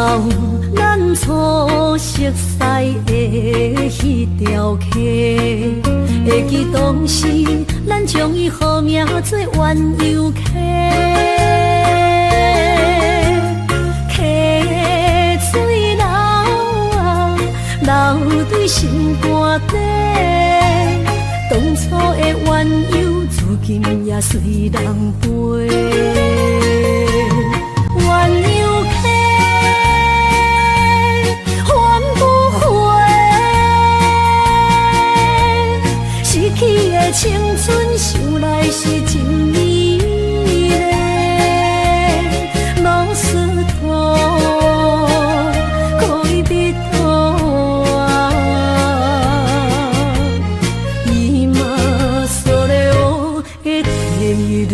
到咱初熟悉的迄条溪，会记当时咱将伊号名做鸳鸯溪。溪水流啊，流对心肝底。当初的鸳鸯，如今也随人飞。鸳鸯溪，还不回。逝去的青春，想来是真美丽。老师徒，可以比图啊，伊嘛所了的天路。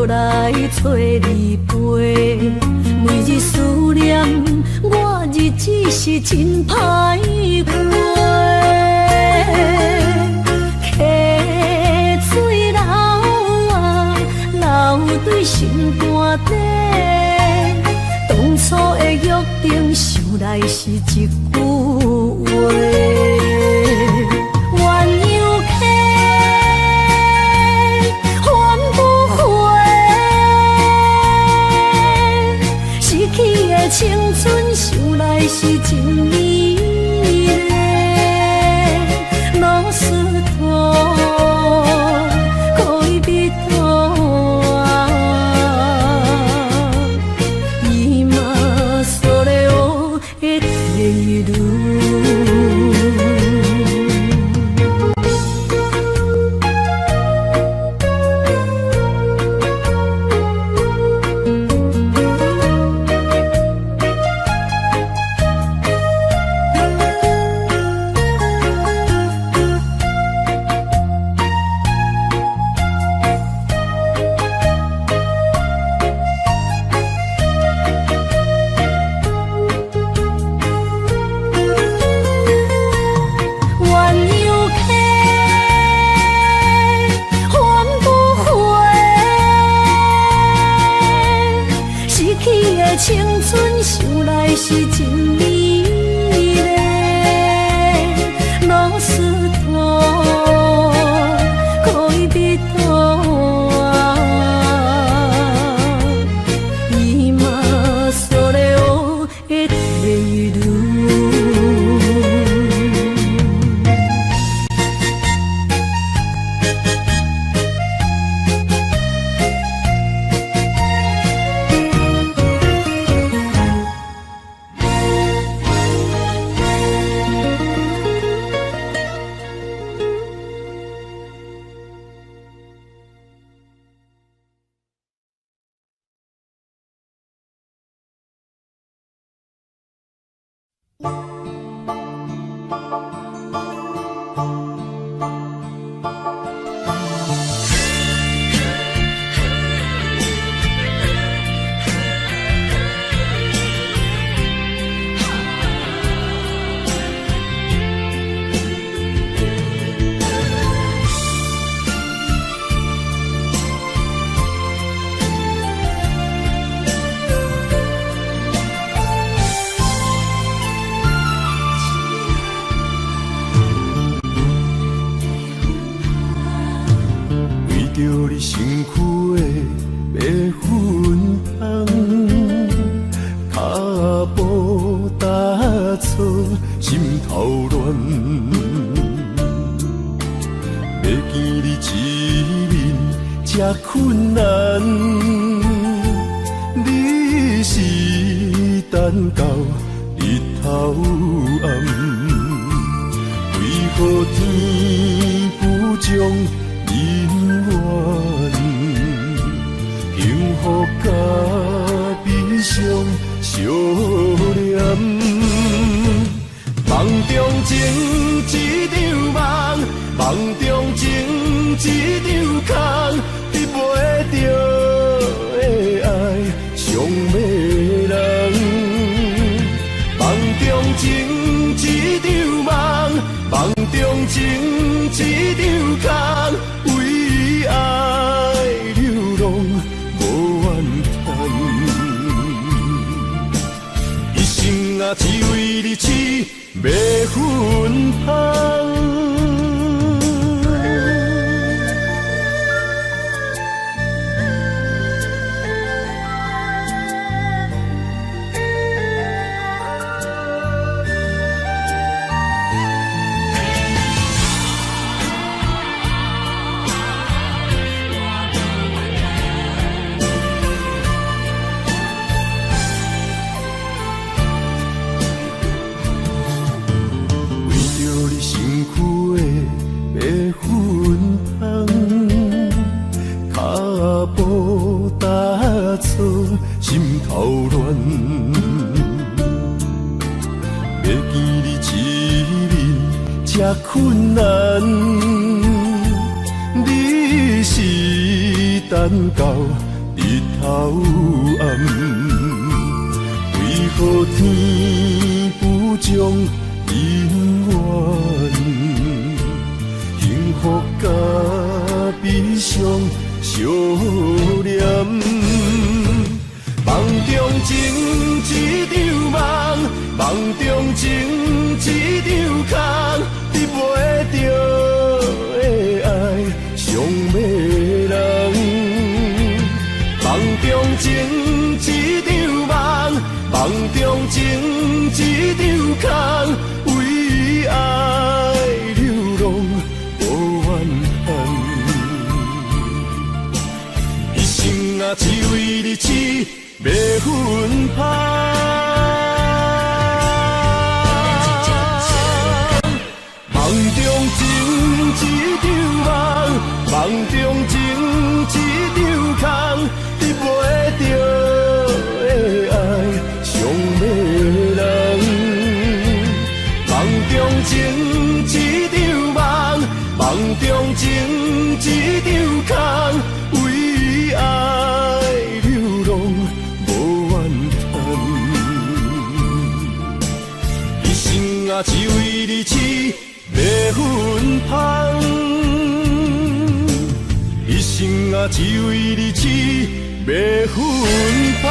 来找你陪，每日思念我，日子是真歹过。溪水流啊，流对心肝底。当初的约定，想来是一句话。青春想来是真美丽，老师徒可以比图啊，伊嘛所了的天路。青春想来是真美丽，老师徒可以比图啊，伊嘛所了的天路。着你身躯的白粉红，脚步踏错，心头乱。要见你一面这困难，你是等到日头暗，为何天不将人怨？相念。梦中情一场梦，梦中情一场空，得袂着的爱上迷人。梦中情一场梦，梦中情一场空，为爱流浪无怨叹。一生啊，只为你痴，袂分芳。心头乱，要见你一面这困难，你是等到日头暗，为何天不将姻缘，幸福甲悲伤相连？梦中情一场梦，梦中情一场空，得袂着的爱上迷人。梦中情一场梦，梦中情一场空，为爱流浪无怨叹。一生啊，只为你痴，袂分芳。梦中情一场梦，梦中情一场空，得袂着的爱上迷人。梦中情一场梦，梦中情一场空，为爱流浪无怨叹。一生啊，只为你痴，袂分芳。一生啊，只为你痴，袂分芳。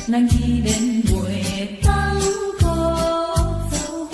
咱依然袂当搁做伙，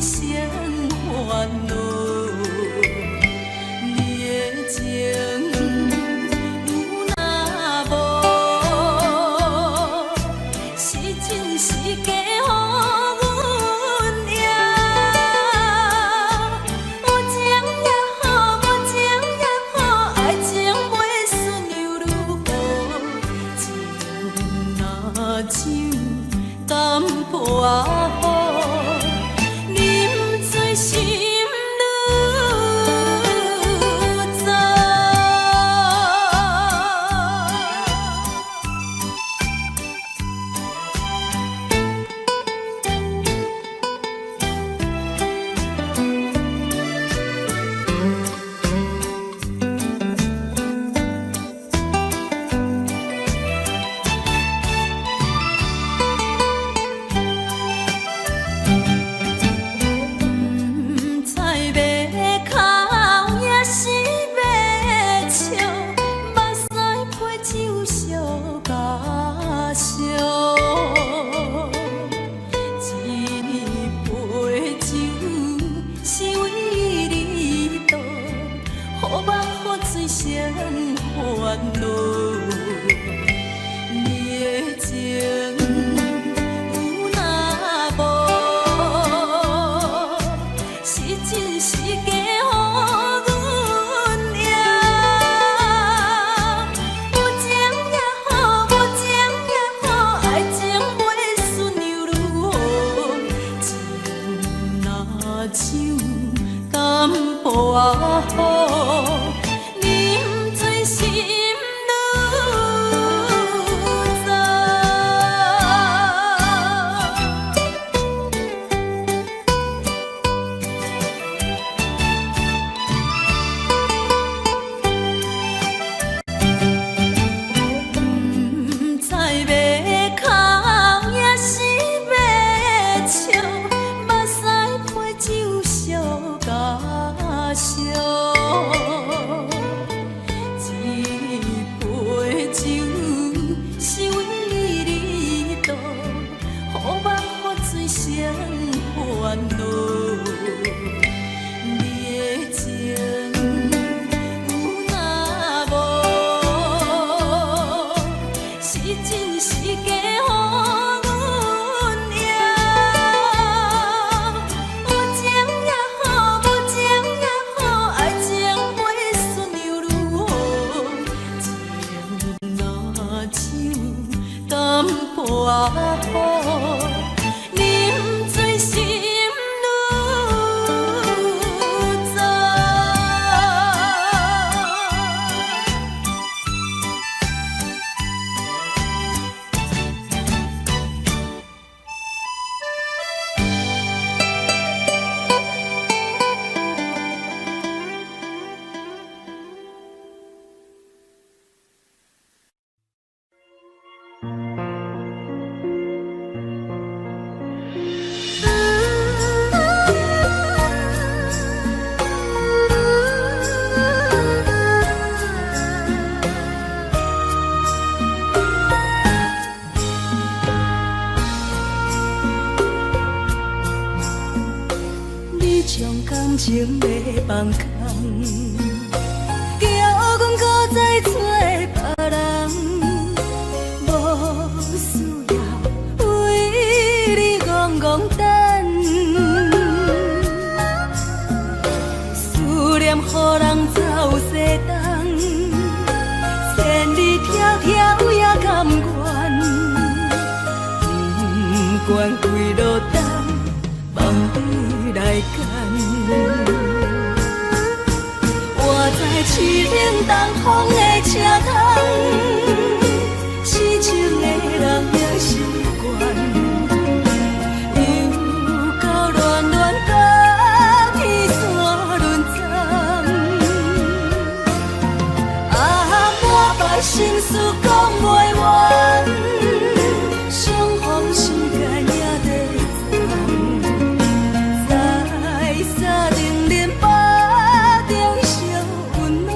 水生烦恼。你的情有若无，是真是假？情的放空，叫阮搁再找别人，无需要为你戆戆等。思念予人走西东，千里迢迢也甘愿，不管几落冬，梦你来干。我在市顶东风的车窗，痴情的人也习惯，又到恋恋甲天山沦陷。啊，满腹心事讲袂完，相逢时间也在在沙丁林巴中烧温暖。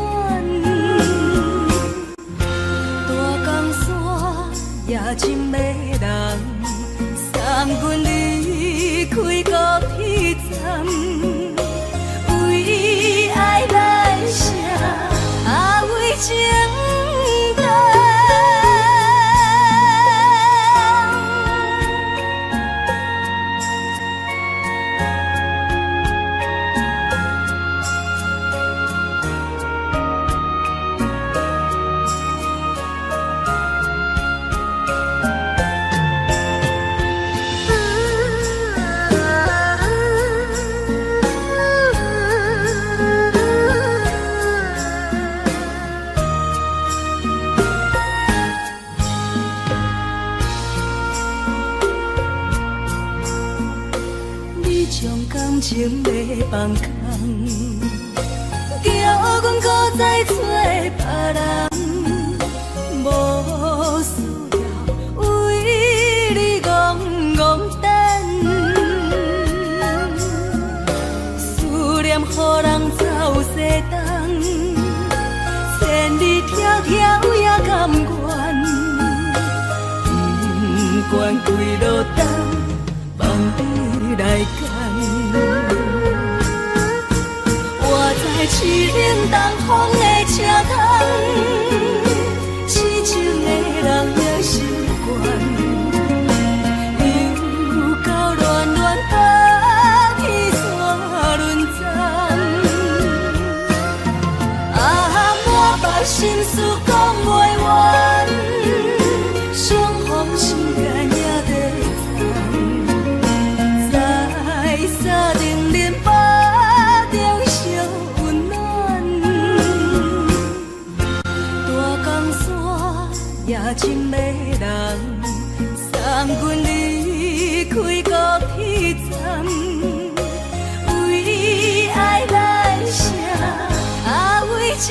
伤感情要放空，叫阮搁再找别人，无需要为你戆戆等，思念予人走西东，千里迢迢也甘愿，不管几路灯，放你来干。我在凄冷东风的车窗，痴情的人也习惯，又到恋恋把天山轮转。满腹心事讲袂完，双方心肝也在藏，在沙定林巴中相温暖。大江山也真迷人，送阮离开高铁站，为爱来写为情。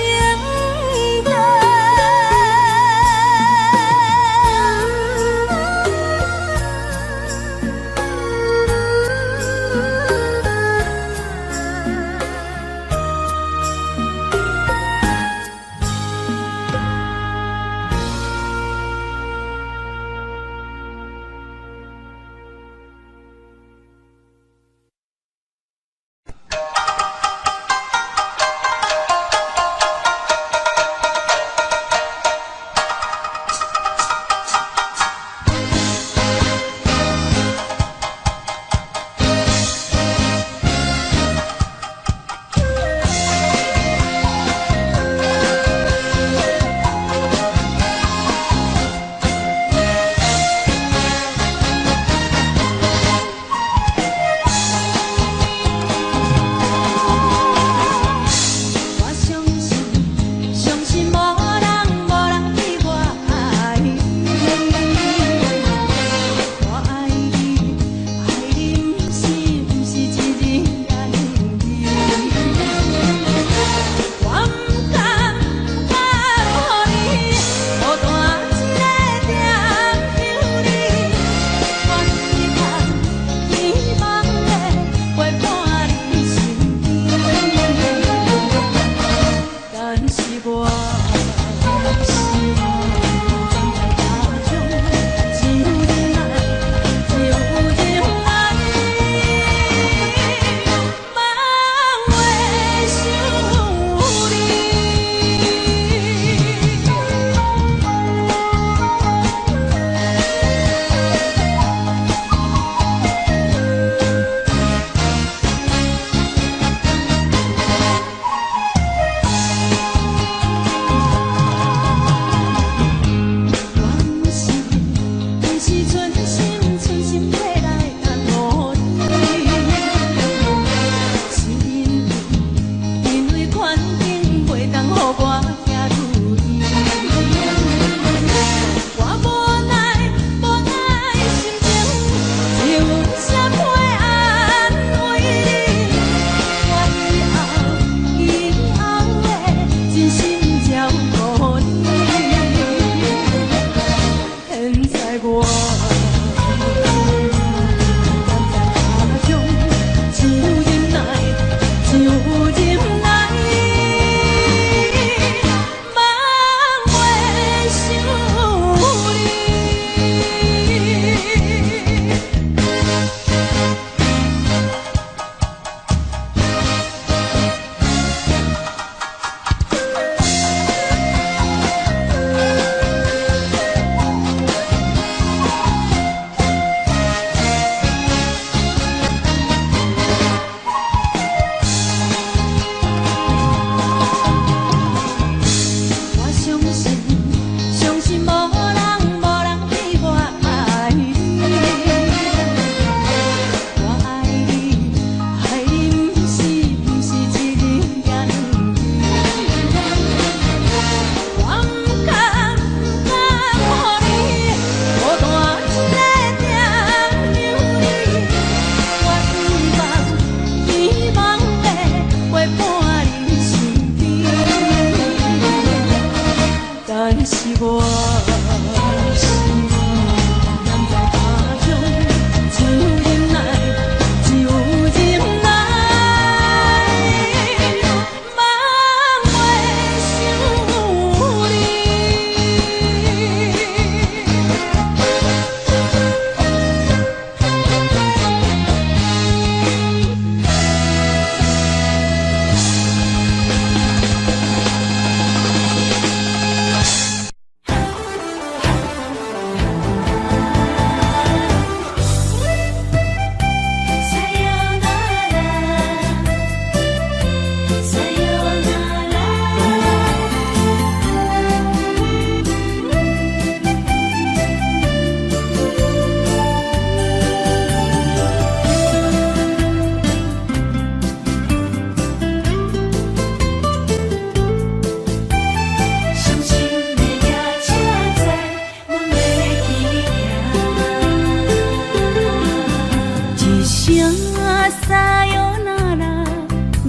撒哟那拉，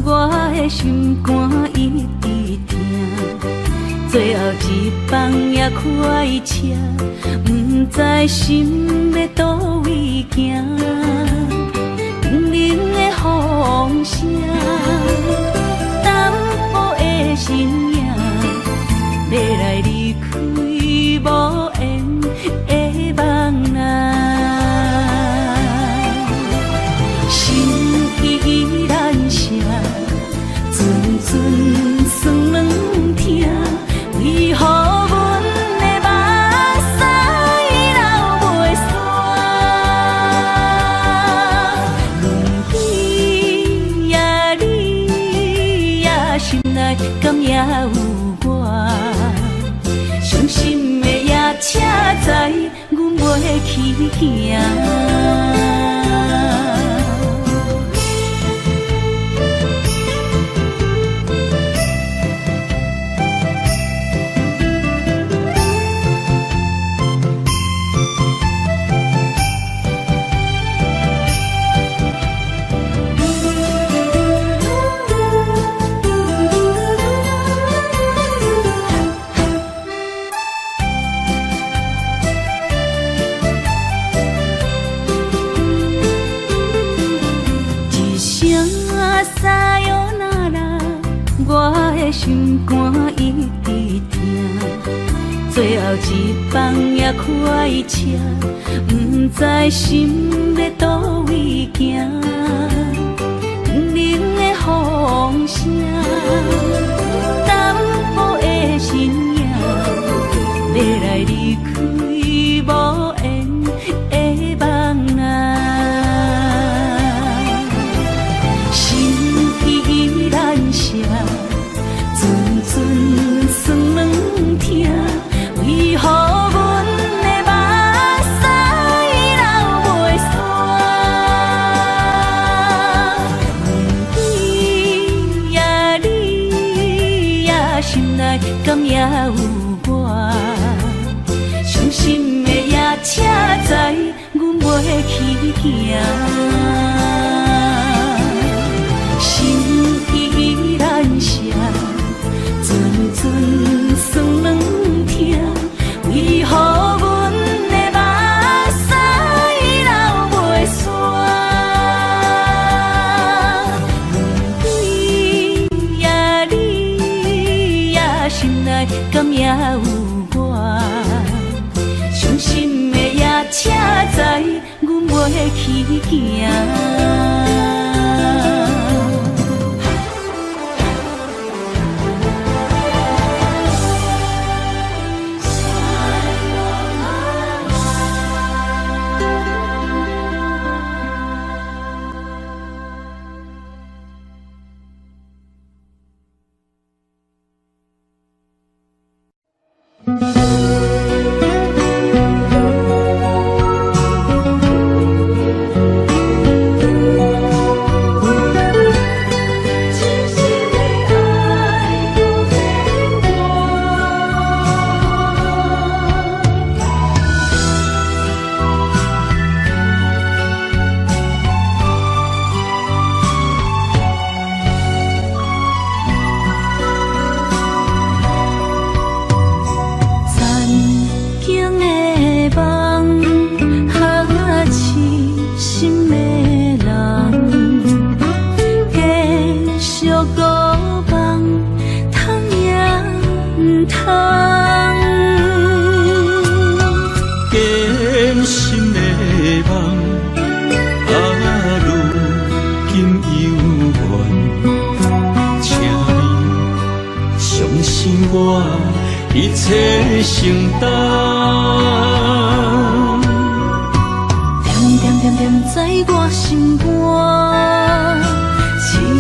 我的心肝一直疼。最后一班也开车，不知心要倒位行。不明的风声，淡薄的身影，要来离开无缘的梦啊。依然写，阵阵酸软疼，为何阮的目屎流袂煞？问你呀，你呀，心内敢也有我？伤心的夜车载，阮袂去行。撒哟那拉，我的心肝一直疼。最后一班也开车，不知心要倒位行。不明的风声，淡薄的身影，要来离开无缘的梦啊。依然写，阵阵酸软疼，为何阮的目屎流袂煞？问你呀，你呀，心内敢也有我？伤心的夜车载，阮袂去行。依然写，阵阵酸软疼，为何阮的目屎流袂煞？问你呀，你呀，心内敢也有我？伤心的夜车载，阮袂去行。一切承担，点点点点在我心肝，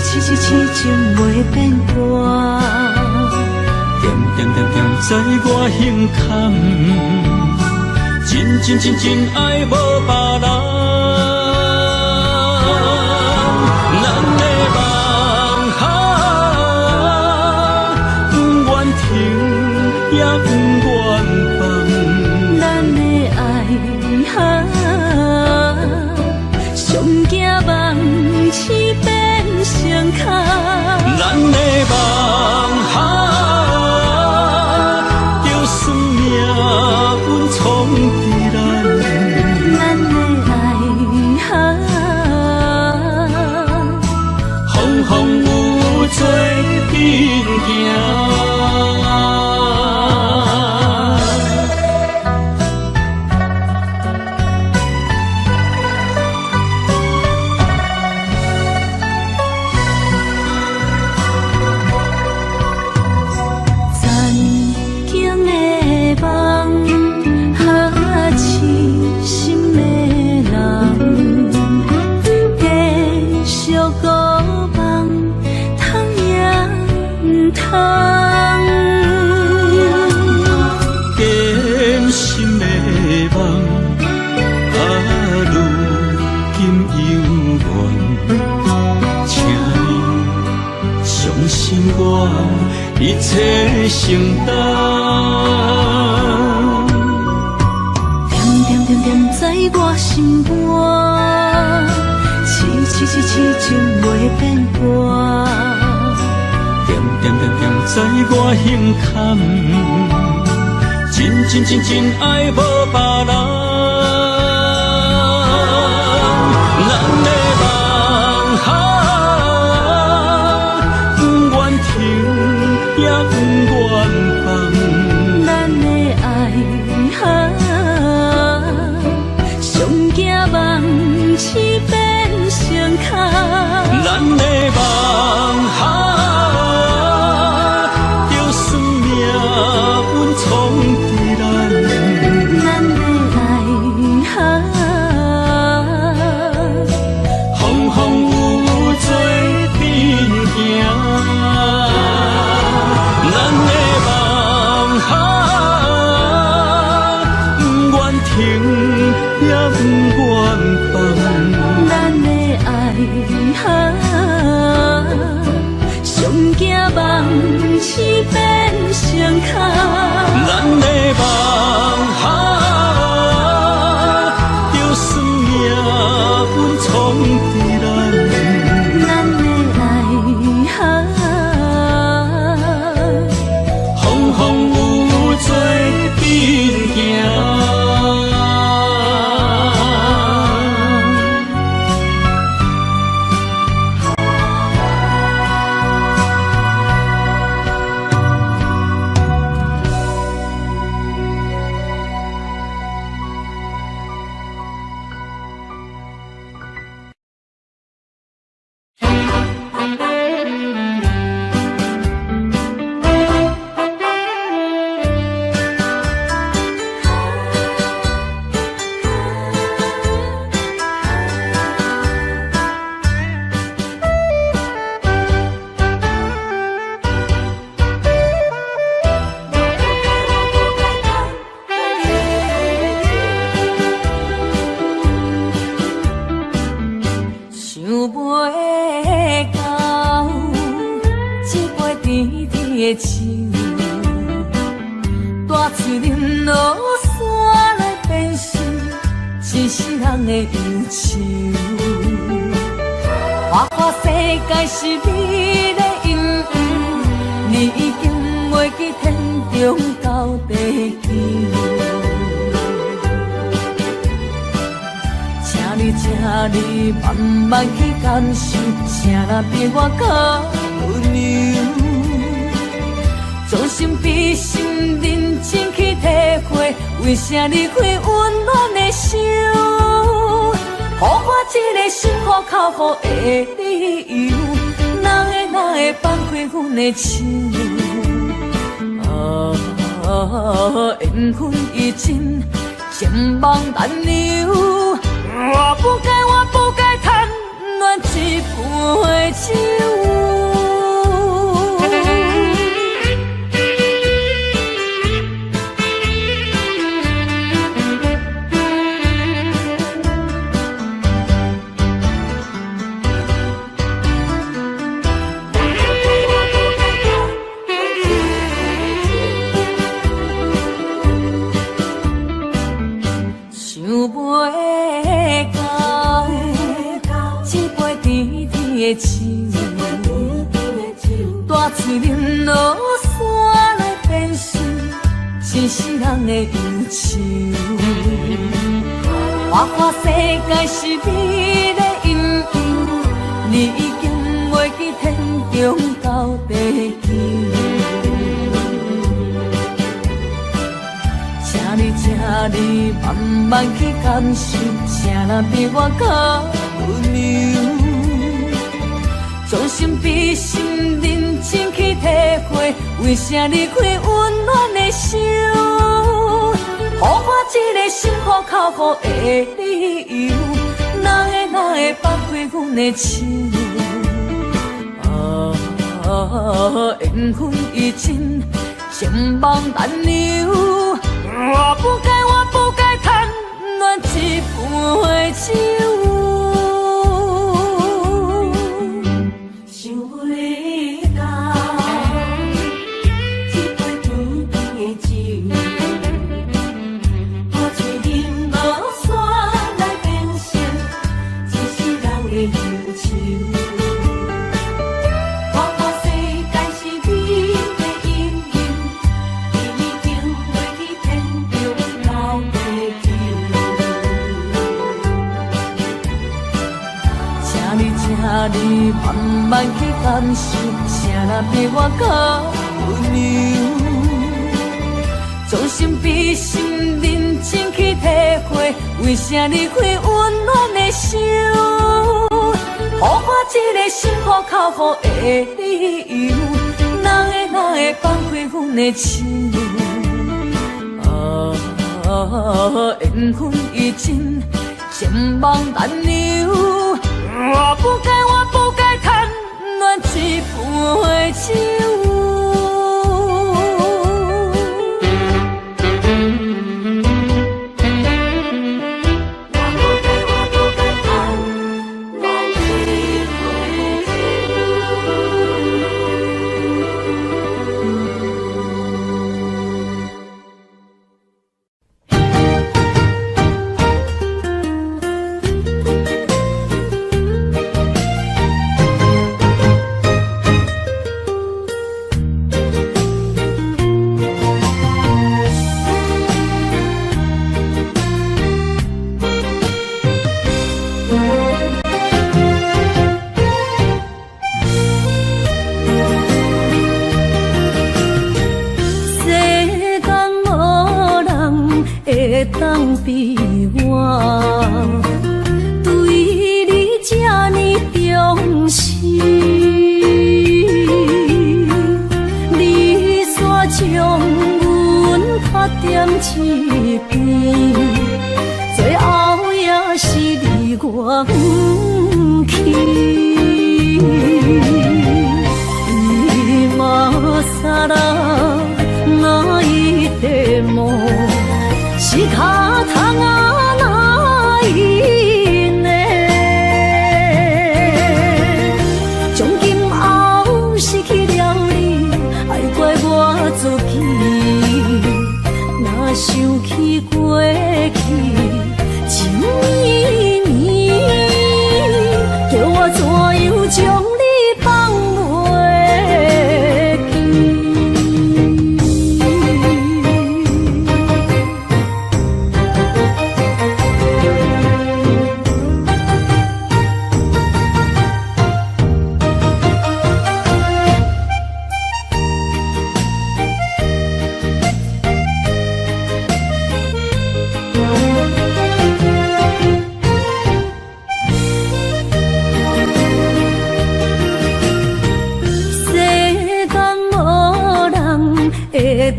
痴情袂变卦，点点点点在我胸坎，真爱无别人。咱的梦不愿停，也不愿放。咱的爱上惊梦。一切承担，点点点点在我心肝，痴痴痴痴情袂变卦，点点点点在我心坎，真真真真爱无别人，咱的梦哈。也不愿放，咱的爱哈，上惊梦痴变成空。咱的梦哈，就算命运冲对咱，咱的爱哈，风风雨雨做阵行。也不愿放，咱的爱哈，上惊梦痴变成空。咱的梦哈，就算命运冲对咱，咱的爱哈，风风雨雨做阵行。大嘴林落山来变成一世人的忧愁。花花世界是你的阴影，你已经袂记天中到地球。请你慢慢去感受，谁人比我较温柔？将心比心，认真去体会，为啥离开温暖的手？予我一个心花靠乎的理由，哪会放开阮的手？缘分已尽，情梦难留。我不该贪恋一杯酒。大嘴林落山来变成一世人的忧愁。花花世界是你的阴影，你已经袂袂记天中到地球。请你慢慢去感受，谁人比我较温柔？将心比心，认真去体会，为啥离开温暖的手？予我一个心苦口苦的理由，哪会放开阮的手？缘分已尽，千万难留。我不该贪恋一杯酒。想袂到，一杯甜甜的酒，好像饮无山来变成一世人的忧愁。看看世界是美的阴影，已经袂去天中到地球。请你慢慢去感受，谁人比我较温柔？将心比心，认真去体会，为啥离开温暖的手？予我一个心苦口苦的理由，哪会放开阮的手？缘分已尽，千万难留。我不该贪恋一杯酒。当比我对你这呢重视，你煞将阮拍点一边，最后也是你我不去。今さら泣いても仕方がないね。从今后失去了你，爱怪我自己。若想起过去情绵绵，叫我怎样将你放袂记？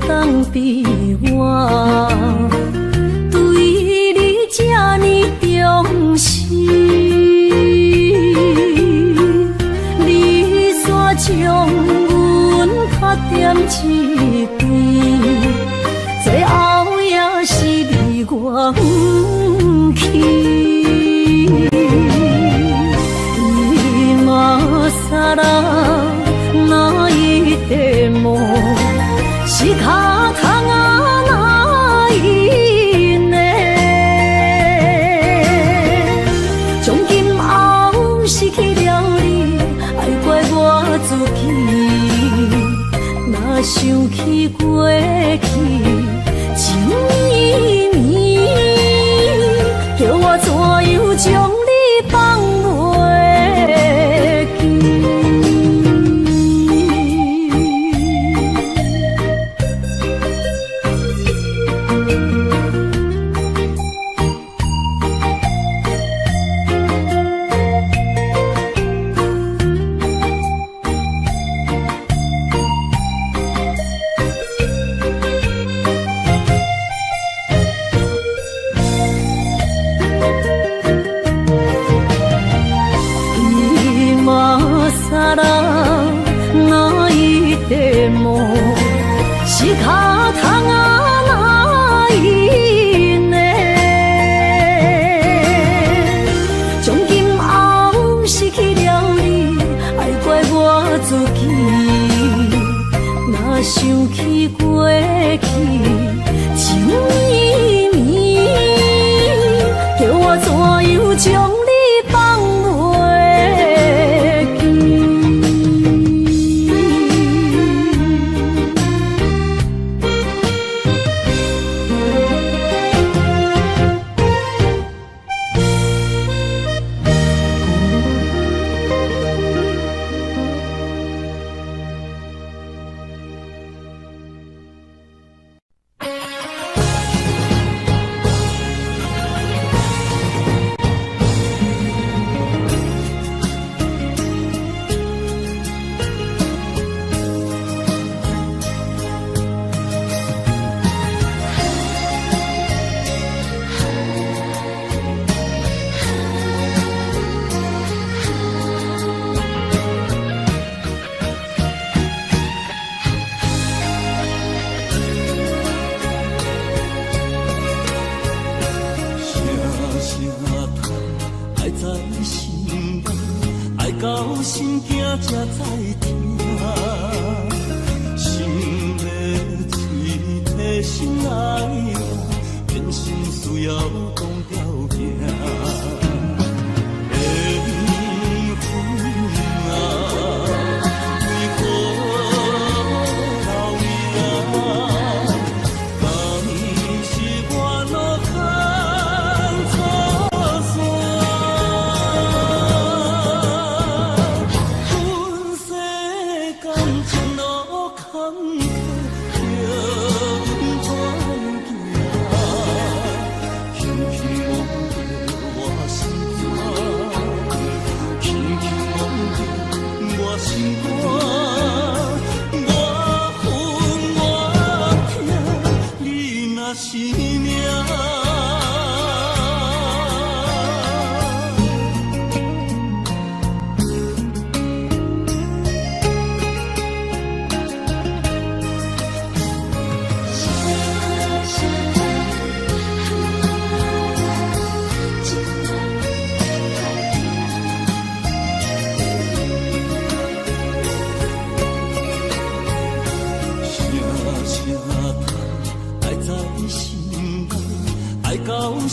当比我对你这呢重视，你煞将阮拍点一边，最后也是你我不去。今さら泣いても仕方がないね。从今后失去了你，爱怪我自己。若想起过去情绵绵，叫我怎样将你放袂记？人哪一地梦，是脚痛啊哪一呢？从今后失去了你，爱怪我自己。若想起过去情绵绵，叫我怎样将你放袂记？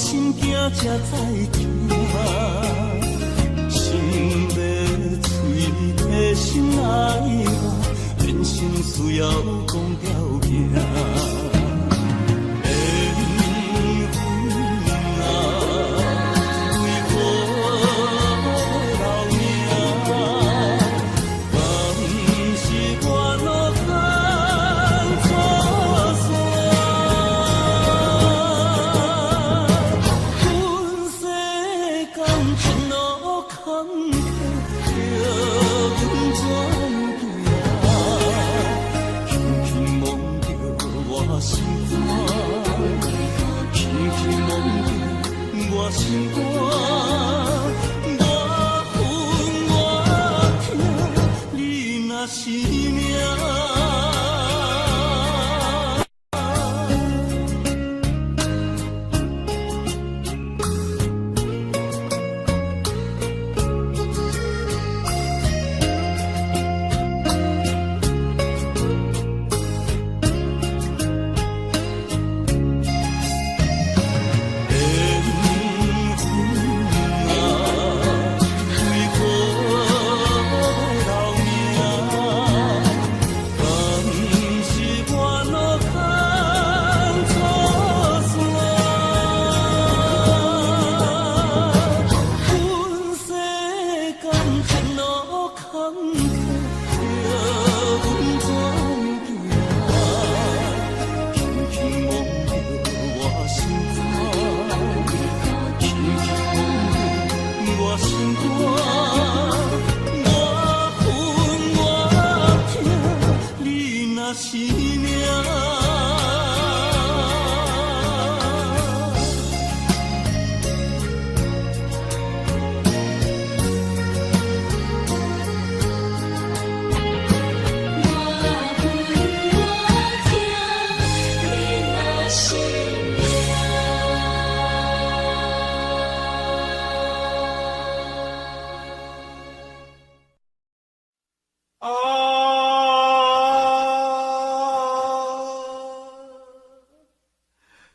心惊才知疼，心要嘴替心爱我，人生需要讲条行。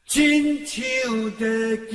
亲像在叫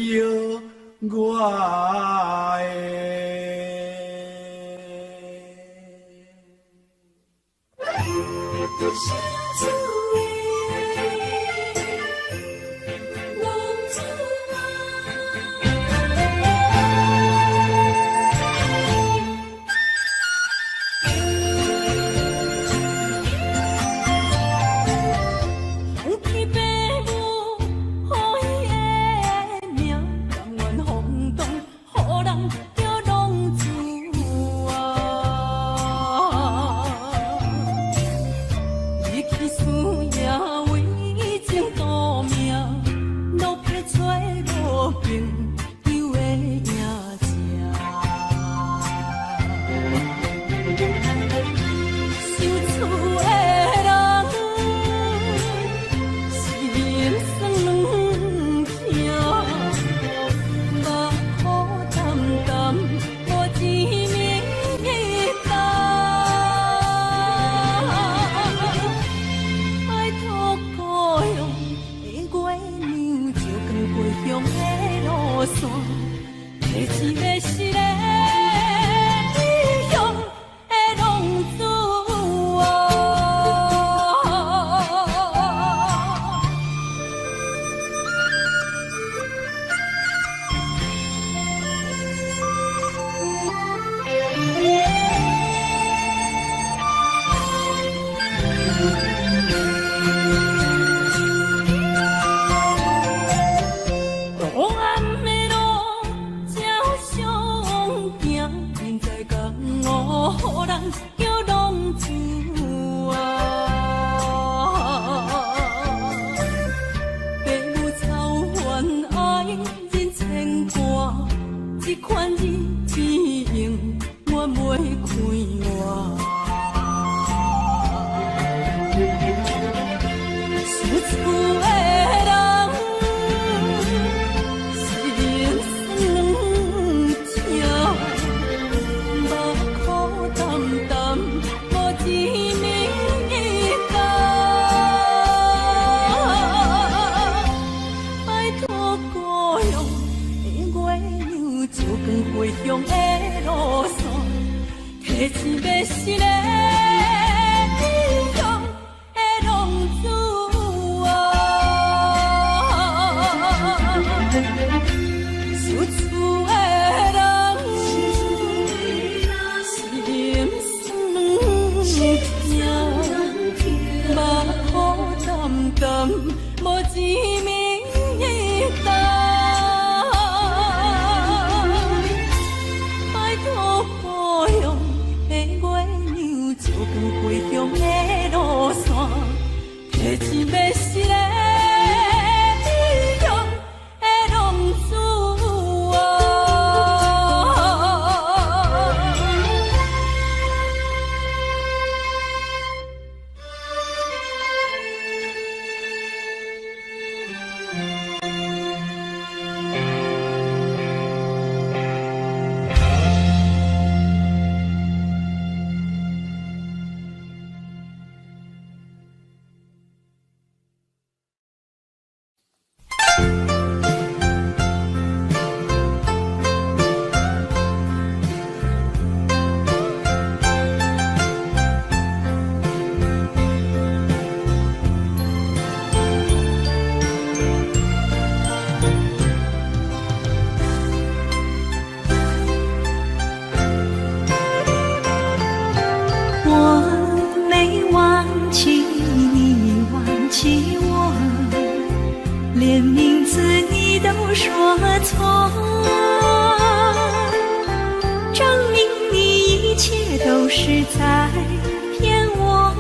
我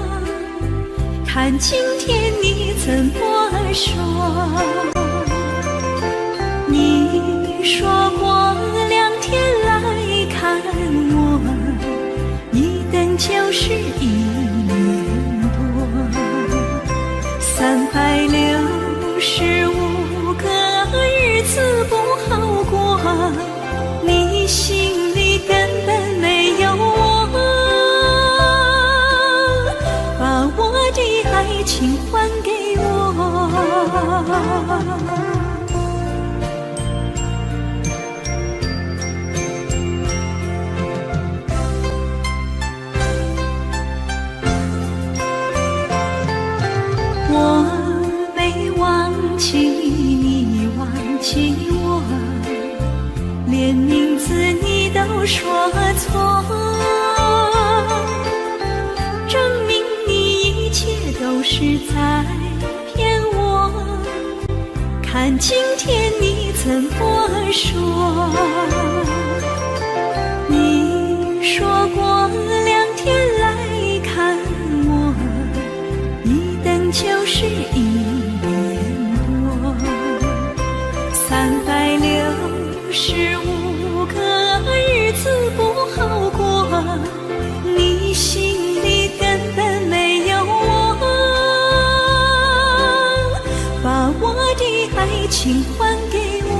看今天你怎么说？你说过2天来看我，一等就是1年多，365个日子不好过，你心里根本没有我。情还给我。我没忘记你，忘记我，连名字你都说错，证明你一切都是在骗我。看今天你怎么说？你说过2天来看我，一等就是1年多，365个日子不好过，你心里根本没有我，把我的爱情还给我。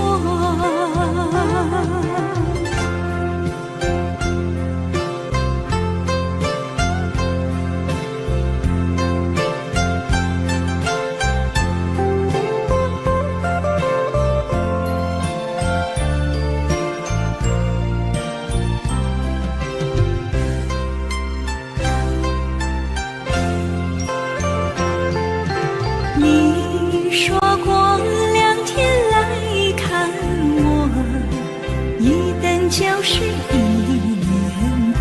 你说过2天来看我，一等就是1年多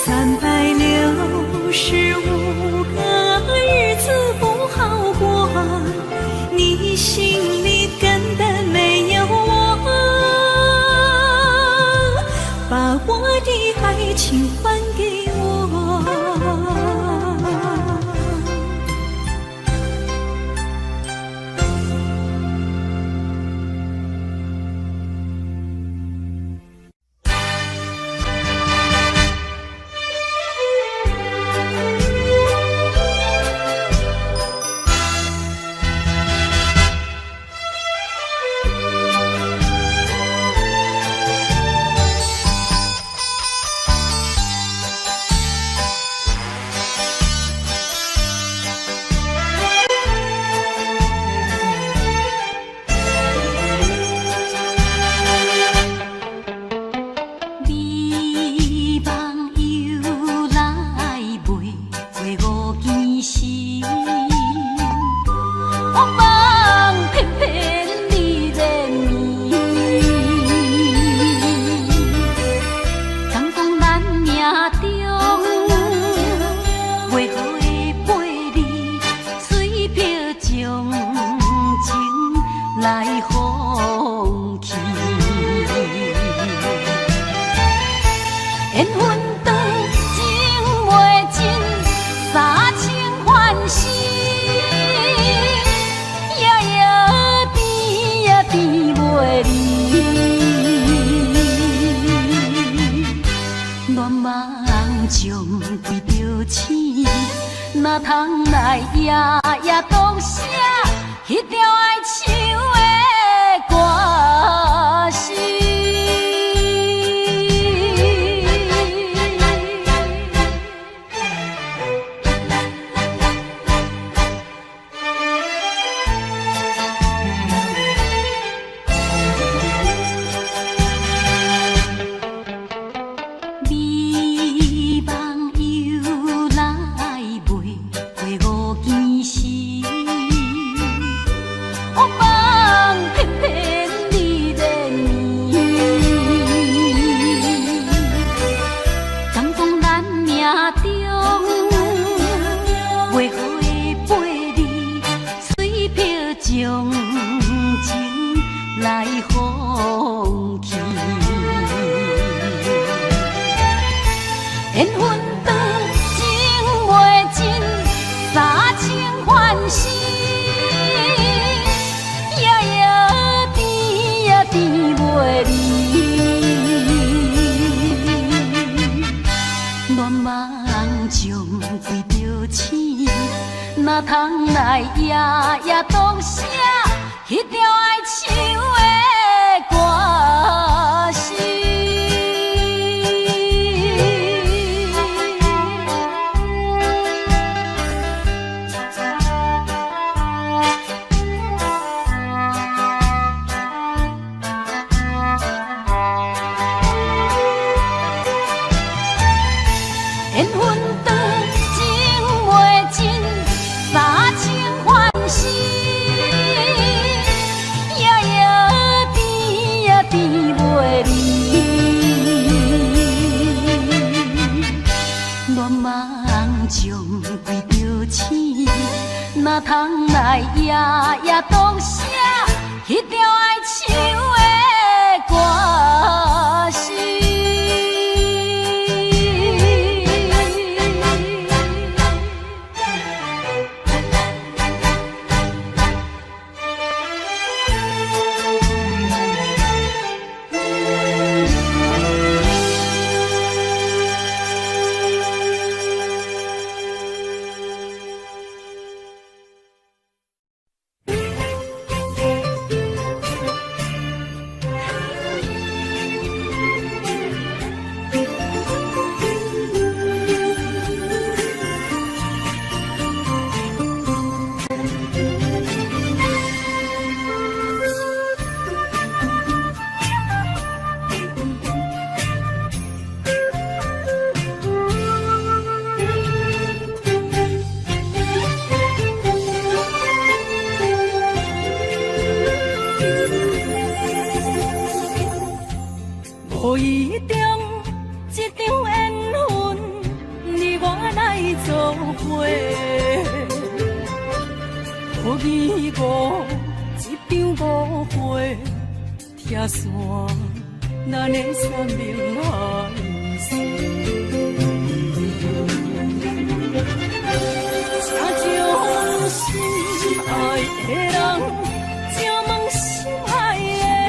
，365个日子不好过，你心里根本没有我，把我的爱情还给我。哪通来夜夜读写迄条爱唱的歌词？哪通来夜夜读写迄条爱唱的歌词？才通来夜夜读写迄条爱唱的歌词。无意中一场缘分，你我来作伙。无义无一场误会，拆散咱的生命海誓。请将心爱的人，请问心爱的。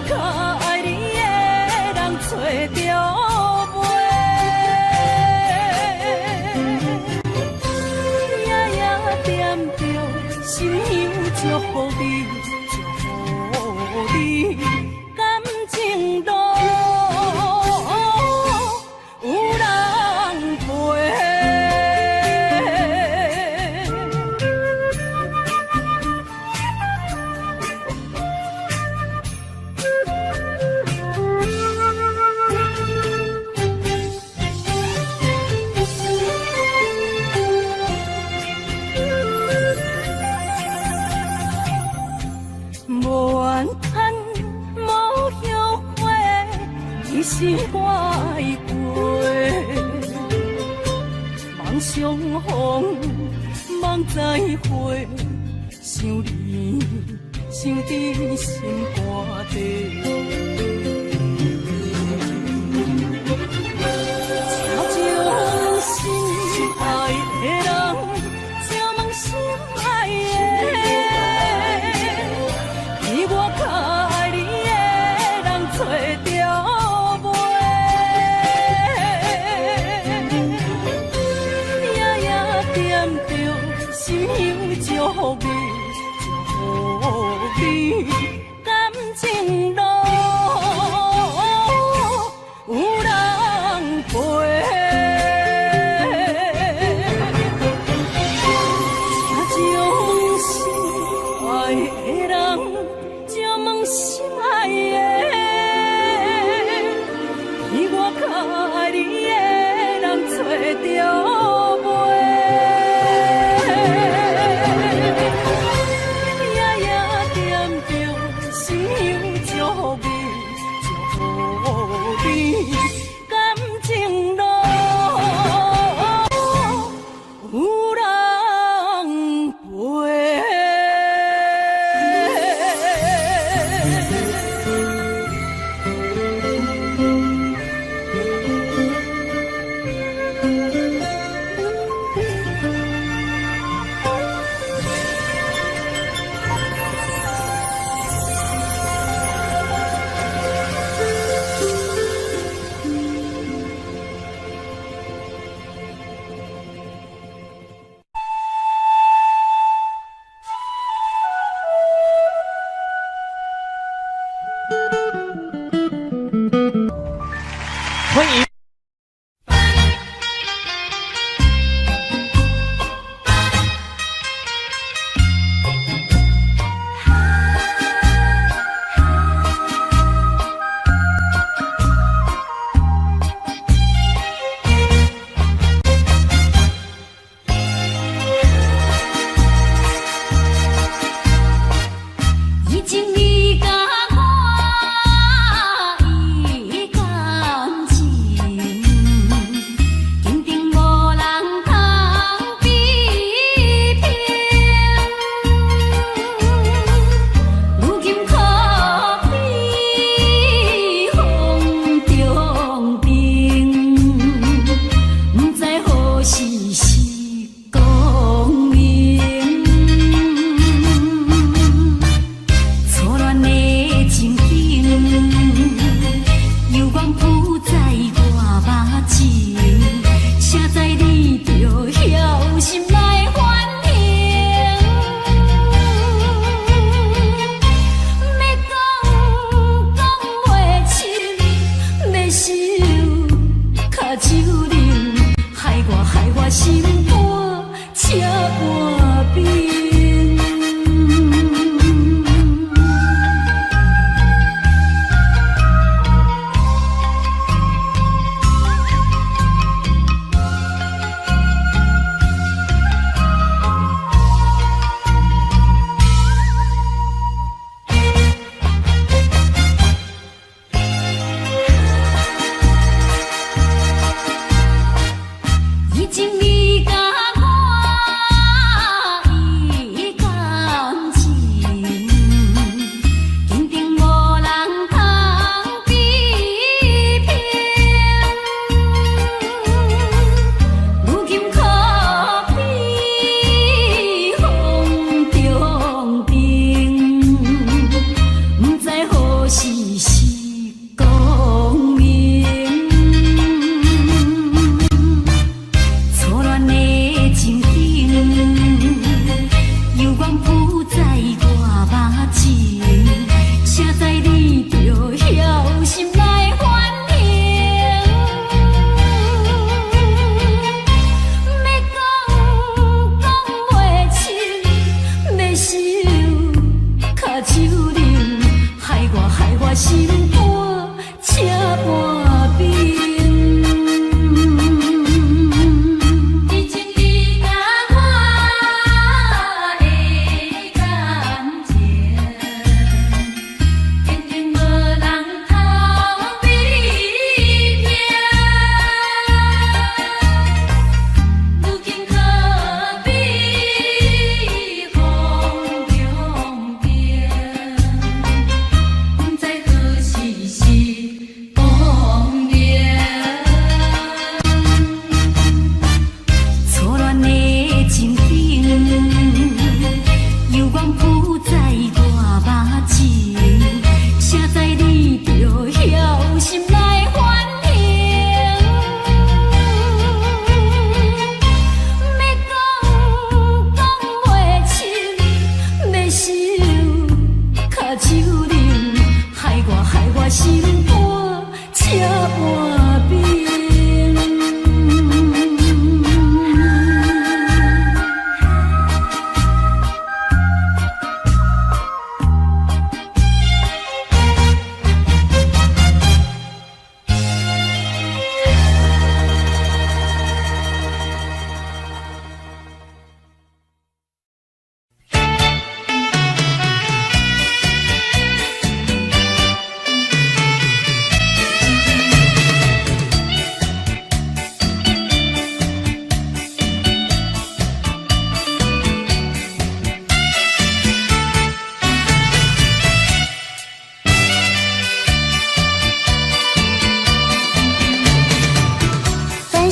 较爱你的人找着袂，夜夜惦着心香祝福你，祝福你感情路有人陪。无怨叹，无后悔，你是我的过。梦相逢，梦再会，想你，想伫心肝底。请将心爱的人，请问心爱的。我较爱你的人找着袂，夜夜惦着心香祝福你，祝福你感情路。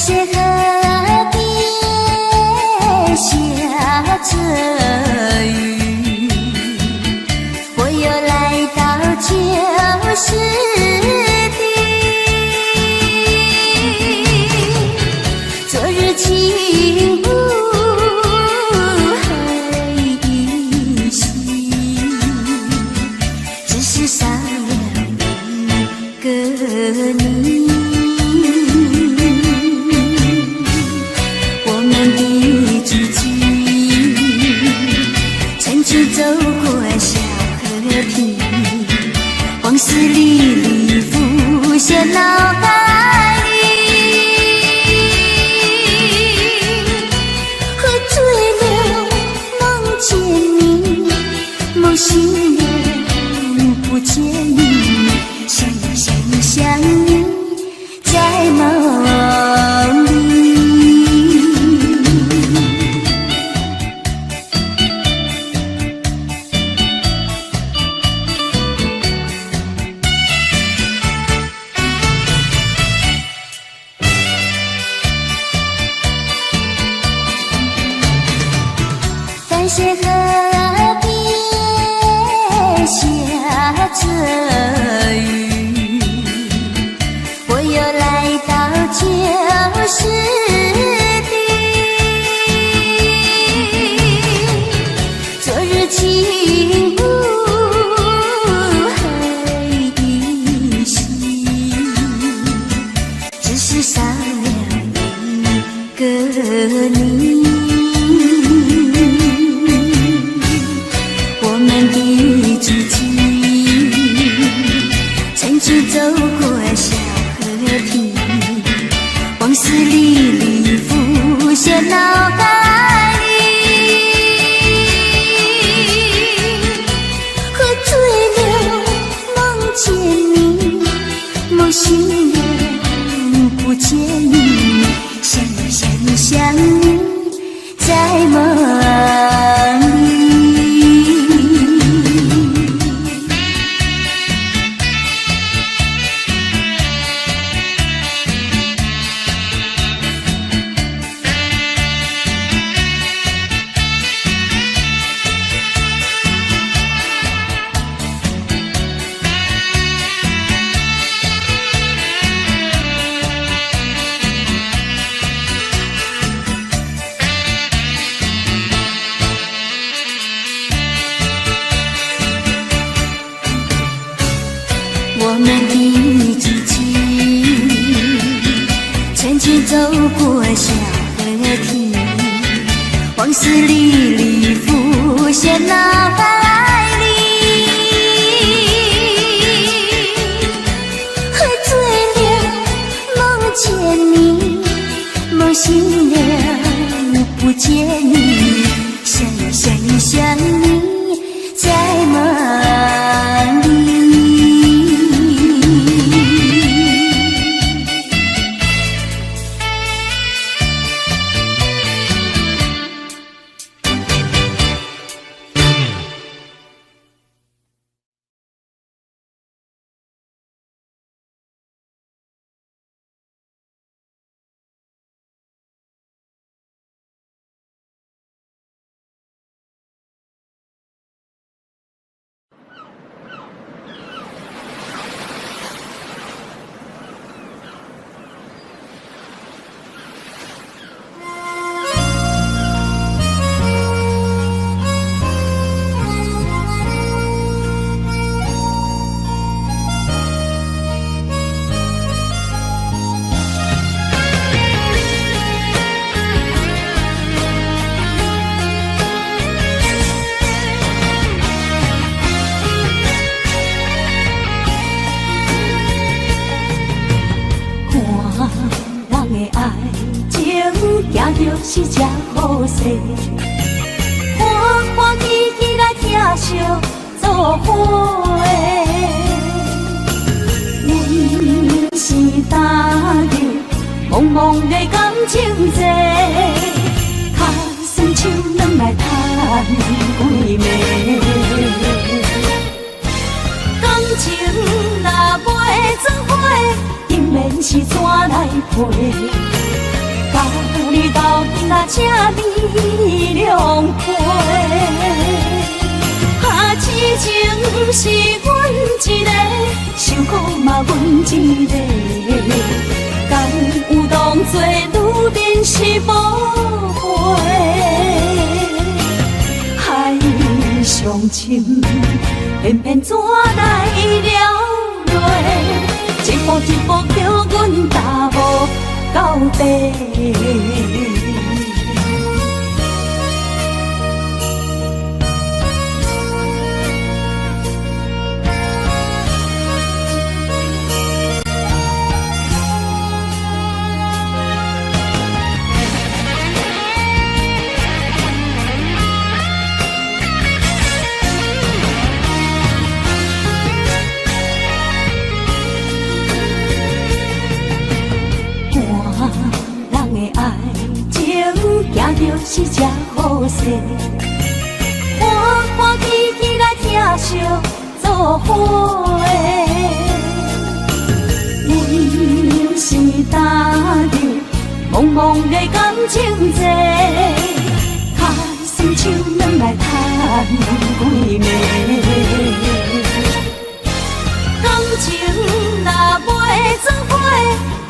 谢河边下着雨，我又来到旧时地。昨日情不还依稀，只是少了一个你。走过小河堤，往事历历浮现脑海里，喝醉了梦见你，梦醒了不见你，想你在梦里。感谢河边下着雨，我又来到旧时地。昨日情不还依稀，只是少了一个你。曾经走过小河堤，往事历历浮现脑海里，喝醉了梦见你，梦醒了不见你，想你在梦里。我们的激情，曾经走过小河堤，往事历历浮现脑海里，喝醉了梦见你，梦醒了不见你，想你在梦里。是这好势，欢欢喜喜来听相做伙的。阮是踏入茫茫的感情债，脚酸手软来叹几暝。感情若袂做伙，定然是怎来陪？甲你斗阵啊，这美良陪。啊，痴情是阮一个，受苦嘛阮一个，敢有当作女人是无悔？海上深，偏偏怎来了落？一步一步叫阮踏无到底。行着是这好势，欢欢喜喜来疼惜做伙的，有时担着茫茫的感情债，卡心手软来叹几暝。感情若袂做伙，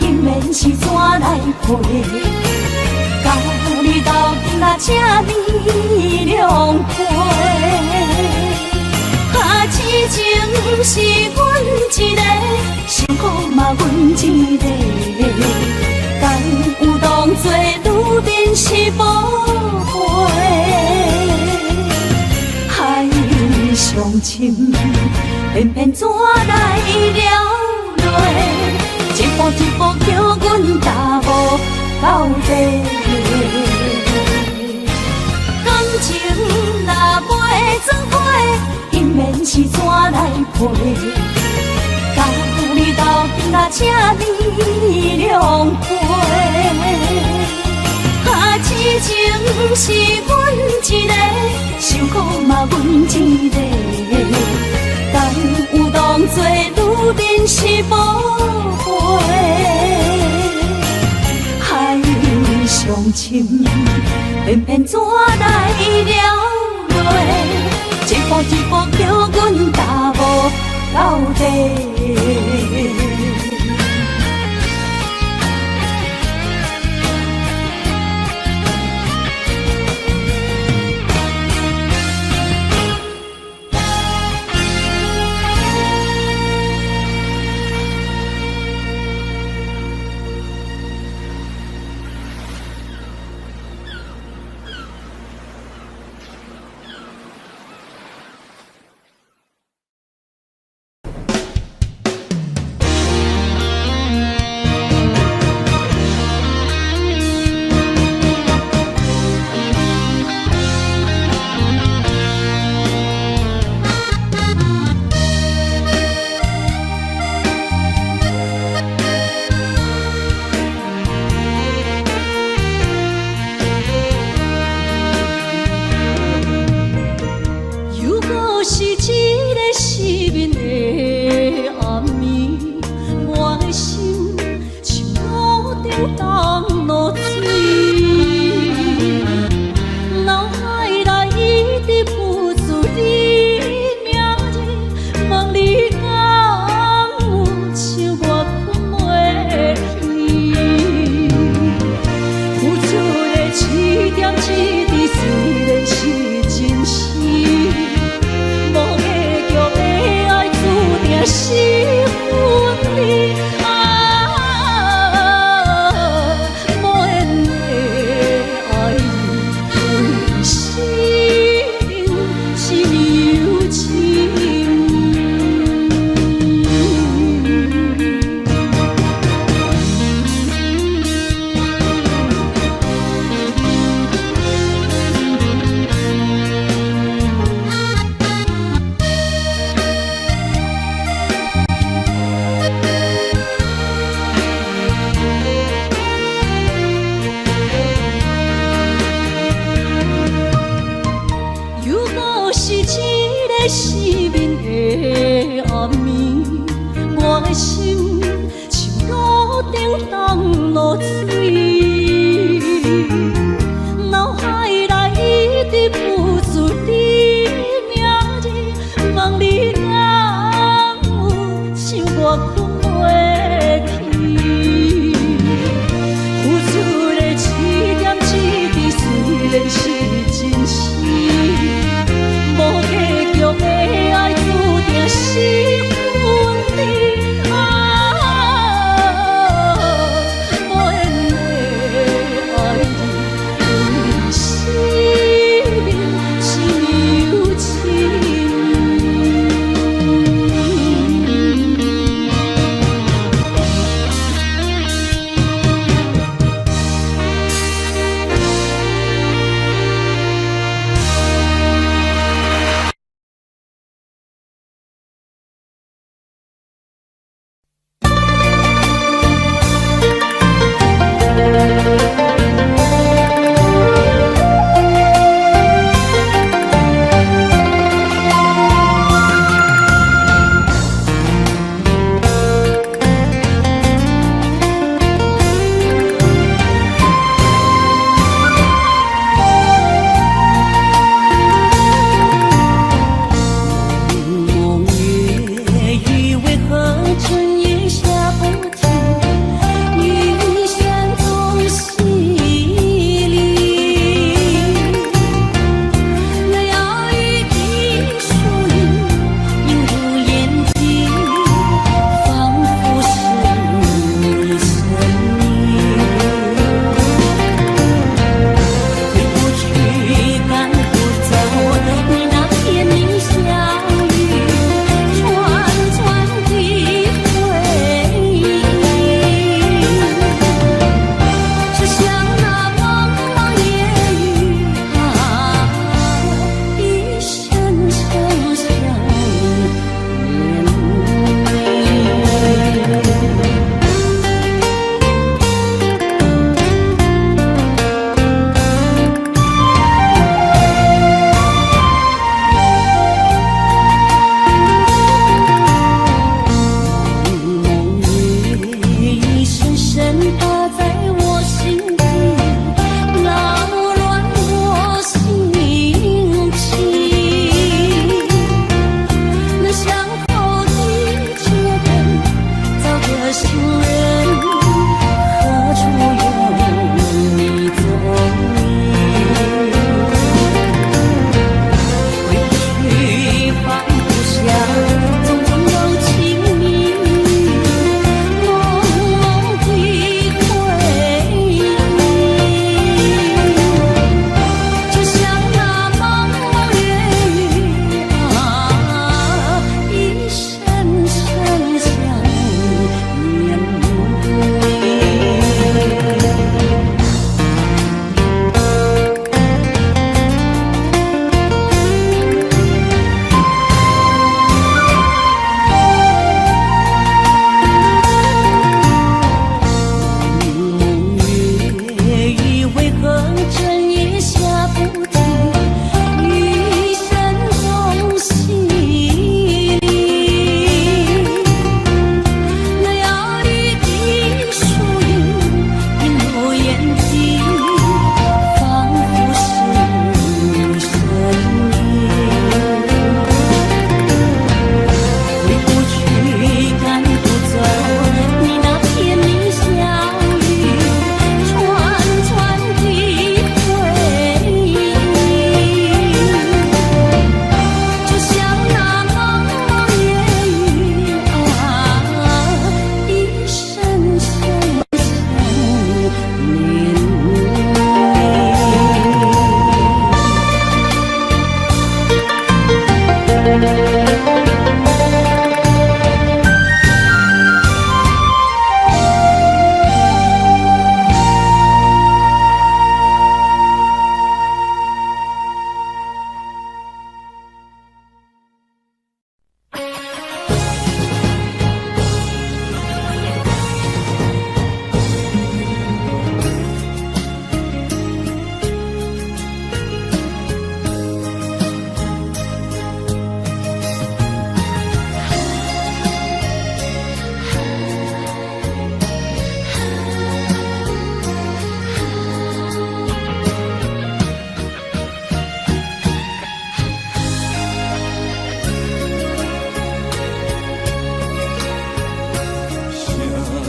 竟然是怎来陪？甲你斗阵啊，这美良陪。啊，痴情是阮一个，受苦嘛阮一个，敢有当作女人是无悔？海上深，偏偏怎来了落？一步一步叫阮踏无到底。感情若袂做伙，竟然是怎来陪？甲你斗阵啊，这美良陪。啊，痴情是阮一个，受苦嘛阮一个，敢有当作女人是无悔？海上深，偏偏怎来了落？一步一步叫阮踏无到底。我的心像路顶东落水。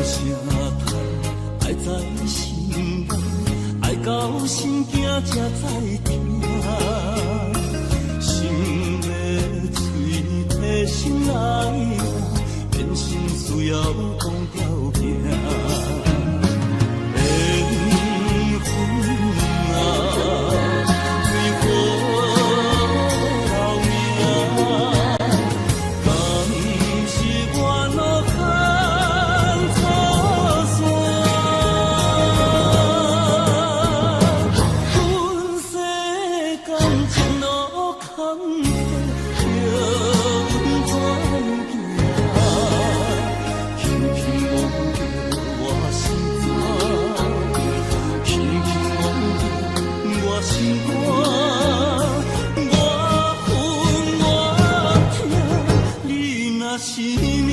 谈，爱在心内，爱到心惊才知听。心要嘴替心来话，变心需要讲条件。缘分啊，为何留命？敢是我路坎错线？阮世间前路坎坷，叫阮怎行？轻轻摸着我心肝，轻轻摸着我心肝，我恨我痛，你若是命。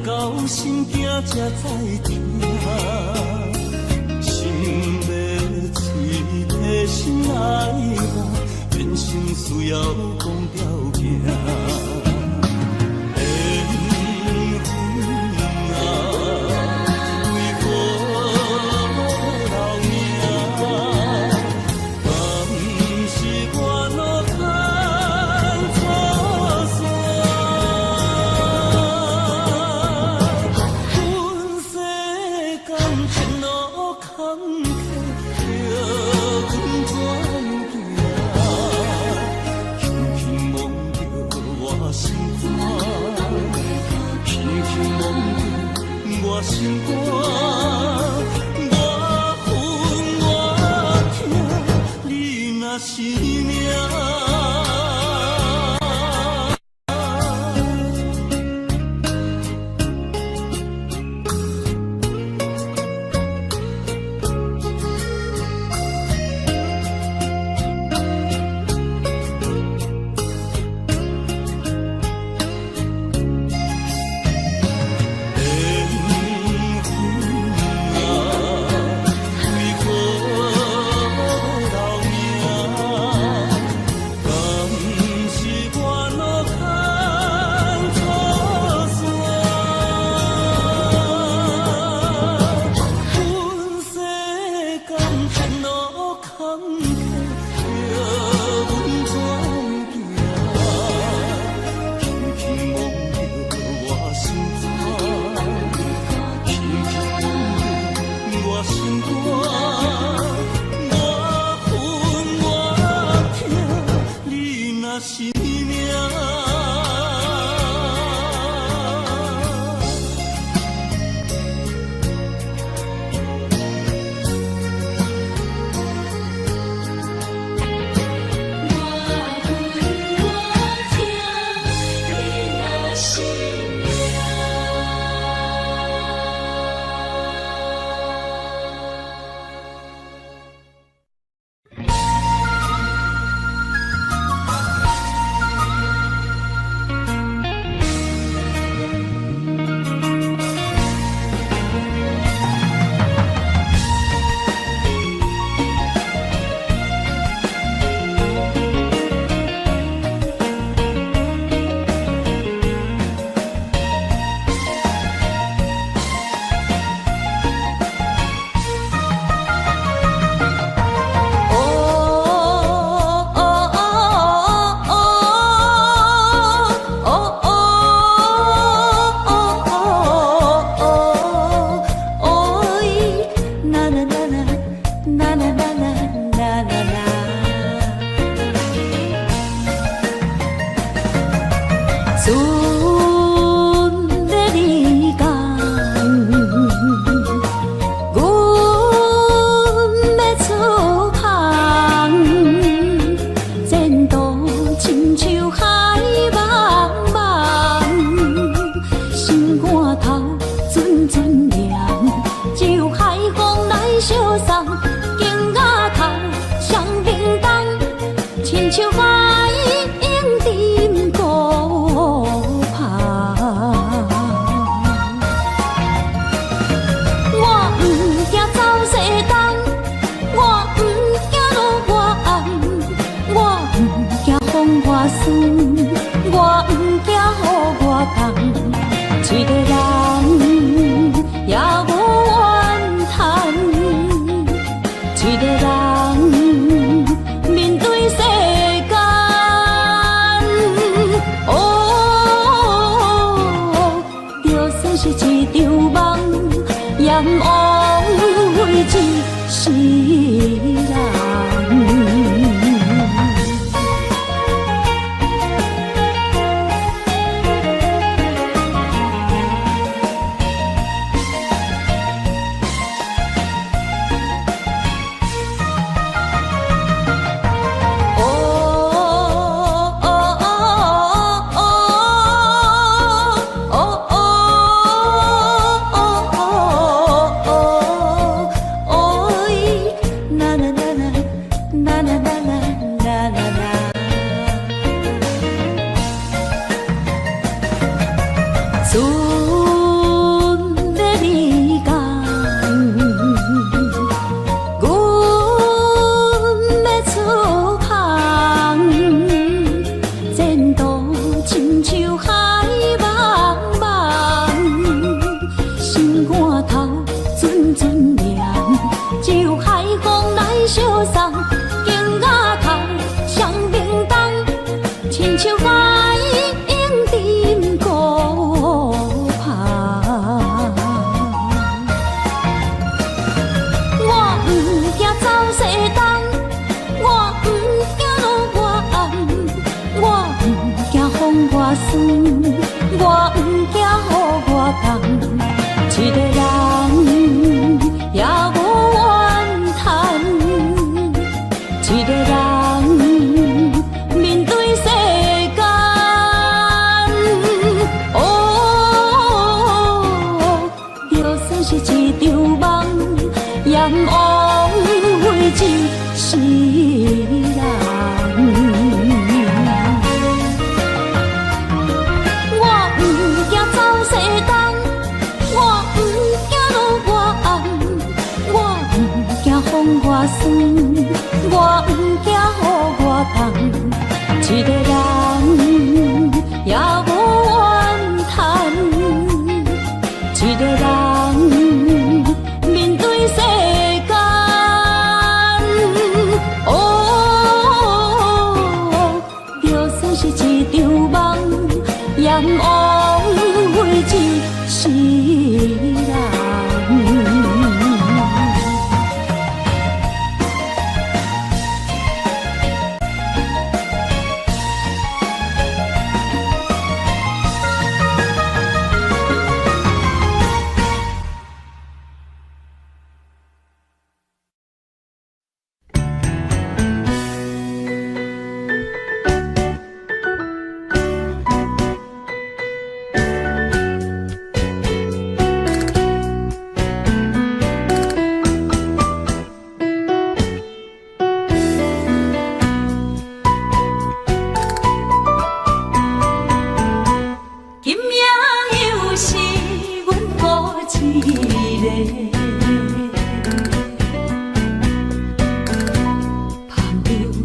到心惊才知听，心要嘴替心来话，变心需要讲条件。缘分啊，为何留命？敢是我路坎错线？前路坎坷，叫阮怎行？轻轻摸着我心肝，轻轻摸着我心肝，我恨我痛，你若是命。是。 。。。。。。。。。。。。。。。。。。。。。。。。。。。。。。。。。。。。。。。。。。。。。。。。。。。。。。。。。。。。。。。。。。。。。。。。。。。。。。。。。。。。。。。。。。。。。。。。。。。。。。。。。。。。。。。。。。。。。。。。。。。。。。。。。。。。。。。。。。。。。。。。。。。。。。。。。。。。。。。。。。。。。。。。。。。。。。。。。。。。。凉，只有海风来相送，镜仔头双面灯，亲像海涌沉孤帆。我不惊走西东，我不惊路外暗，我不惊风外酸，我不惊雨外重。一个人也无怨叹，一个人面对世间。就算是一场梦，也毋枉费一世人。我不惊雨外重，一个人也无怨叹，一个人面对世间。就算是一场梦，也毋枉费一世人。风外酸，我不惊雨外重，一个人也无怨叹，一个人面对世间。就算是一场梦，也毋枉费一世人。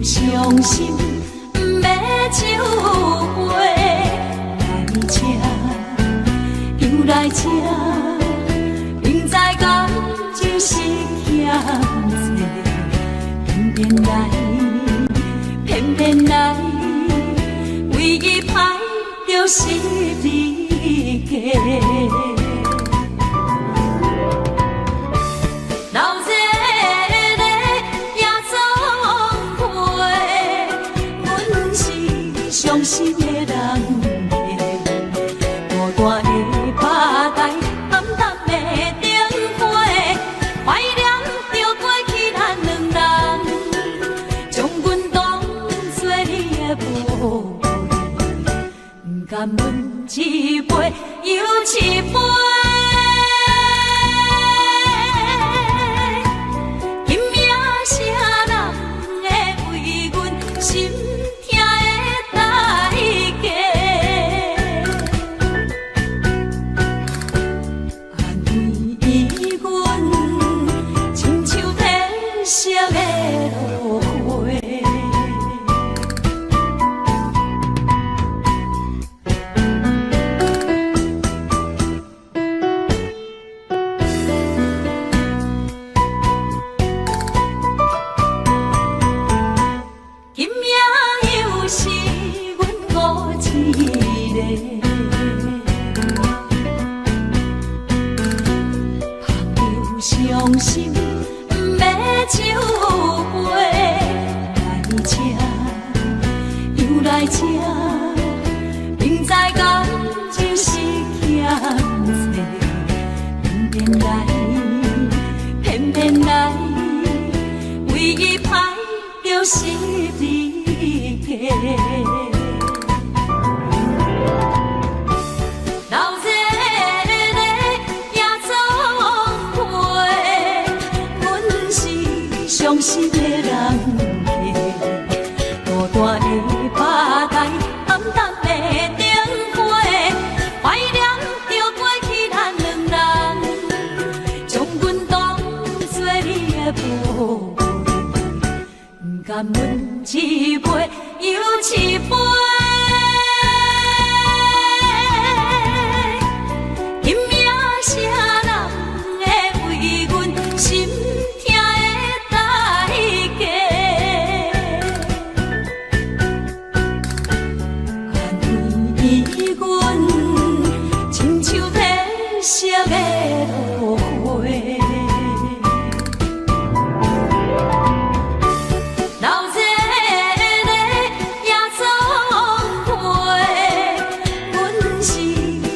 伤心不要收回，来这又来这，明知感就是欠债，偏偏来，偏偏来，唯一歹就是你家。伤心的人孤单的巴台，暗淡的灯花，怀念着过去咱两人，将阮当作你的宝贝，不甘阮一杯又一杯。伤心，不要收回。来这，又来这，明知感情是欠债，偏偏来，唯一歹就是你的。伤心的人客，孤单的吧台，暗淡的灯花，怀念着过去咱两人，将阮当作你的宝贝，不甘阮一杯又一杯。今夜谁人会为阮心？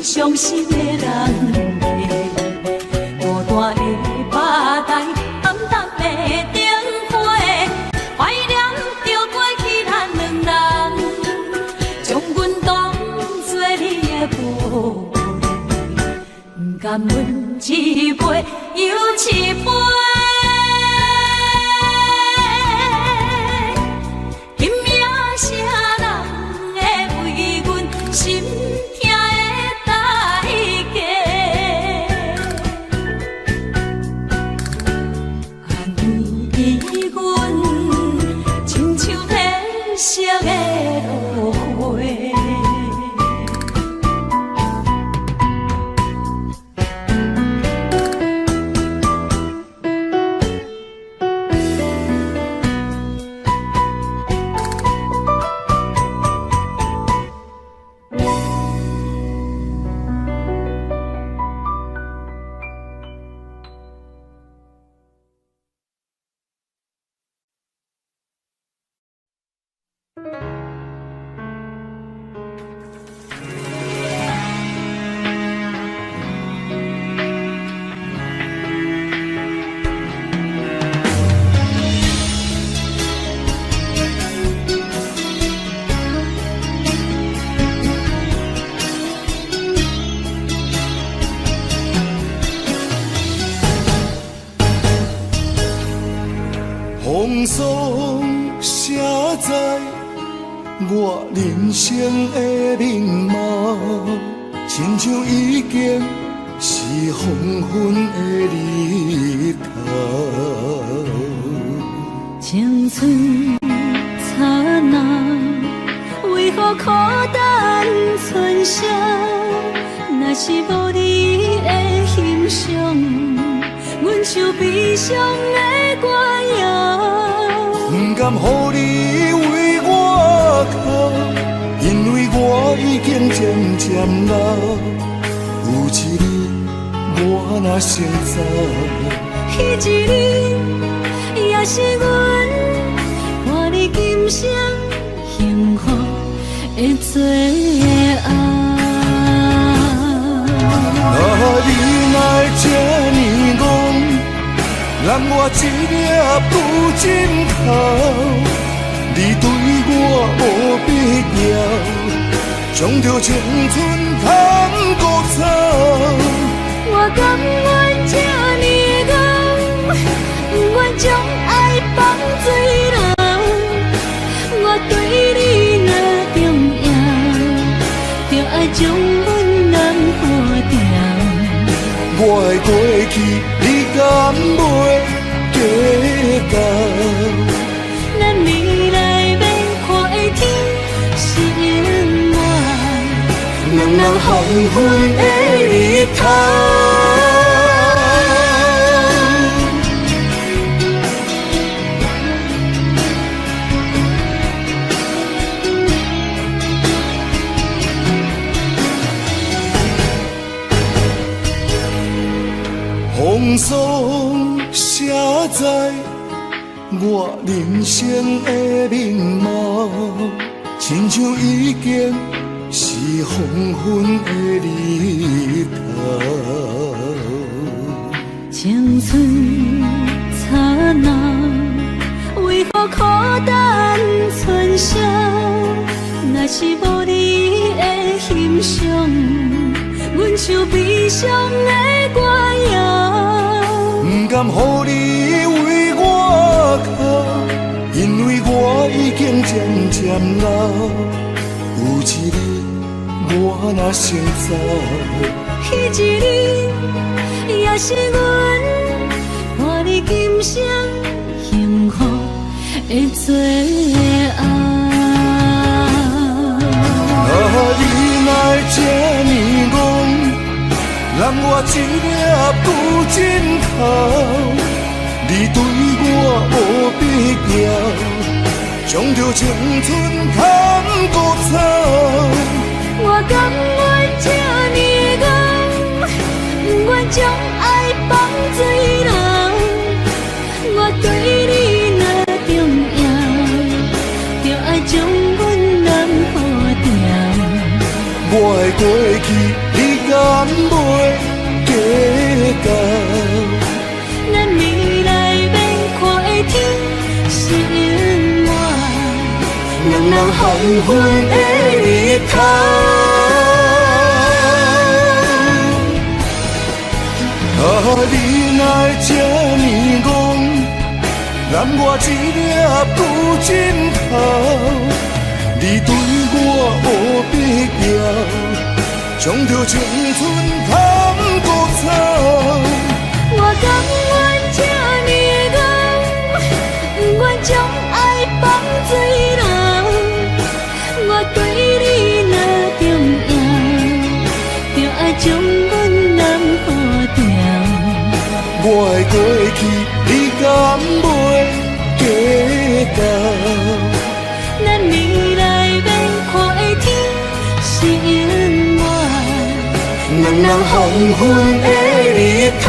伤心的人客，孤单的吧台，暗淡的灯花，怀念着过去咱两人，将阮当作你的宝贝，不甘阮一杯又一杯。今夜谁人会为阮心？风霜写在我人生的面貌，亲像已经是黄昏的日头。青春刹那，为何孤单存剩？若是无你的欣赏，阮像悲伤的歌谣。不甘予你为我哭，因为我已经渐渐老。有一日我若先走，彼一日也是阮看你今生幸福的最后。你若这呢戆，揽我一粒不尽头，你对我无必要，将着青春通搁走。我甘愿这呢戆，不愿将爱放水流。我对你若重要，就爱将阮人破掉。我的过去，你敢袂记到？咱未来要看的天是永远，两人黄昏的日头。风霜写在我人生的面貌，亲像已经是黄昏的日头。青春刹那，为何孤单春宵？若是无你的欣赏，阮像悲伤的歌谣。不甘予你为我哭，因为我已经渐渐老。有一日我若先走，彼一日也是阮伴你今生幸福的最后。你来这呢戆，让我一粒旧枕头。你对我无必要，将着青春砍骨草。我甘愿这呢戆，不愿将爱放水流。我对你若重要，就爱将阮人付掉。我的过去，你敢袂计较？咱未来免看的天是永远，两人黄昏的日头。你来这呢戆，让我一粒旧枕头。你对我无必要，将着青春砍骨草。我甘愿这呢戆，不愿将爱放水流。我对你若重要，就爱将阮人付掉。我的过去，你敢袂计较？咱未来免看的天是永远，两人黄昏的日头。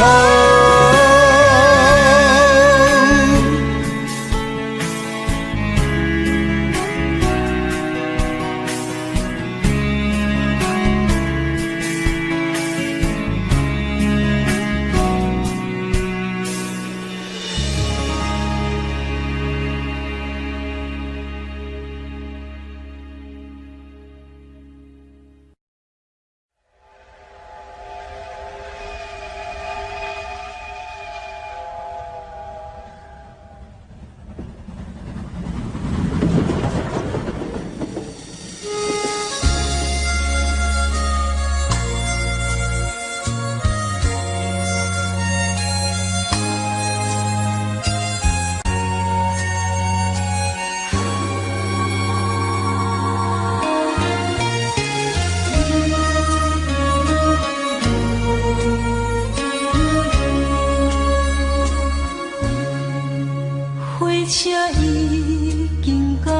车已经到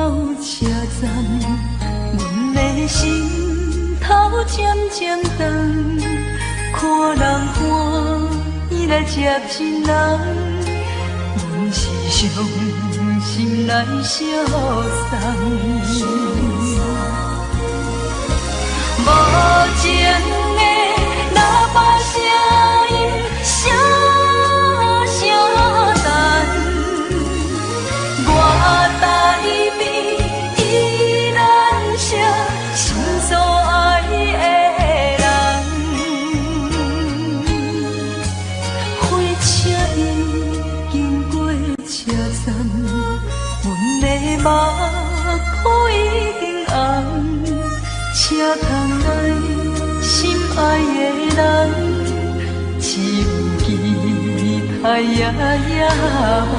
车站，阮的心头渐渐重，看人欢喜来接亲人，阮是伤心来相送。无情的喇叭声音声声淡，我台边依然写心所爱的人。火车已经过车站，阮的目眶已经红，车窗内心爱的人，只有期待夜夜梦。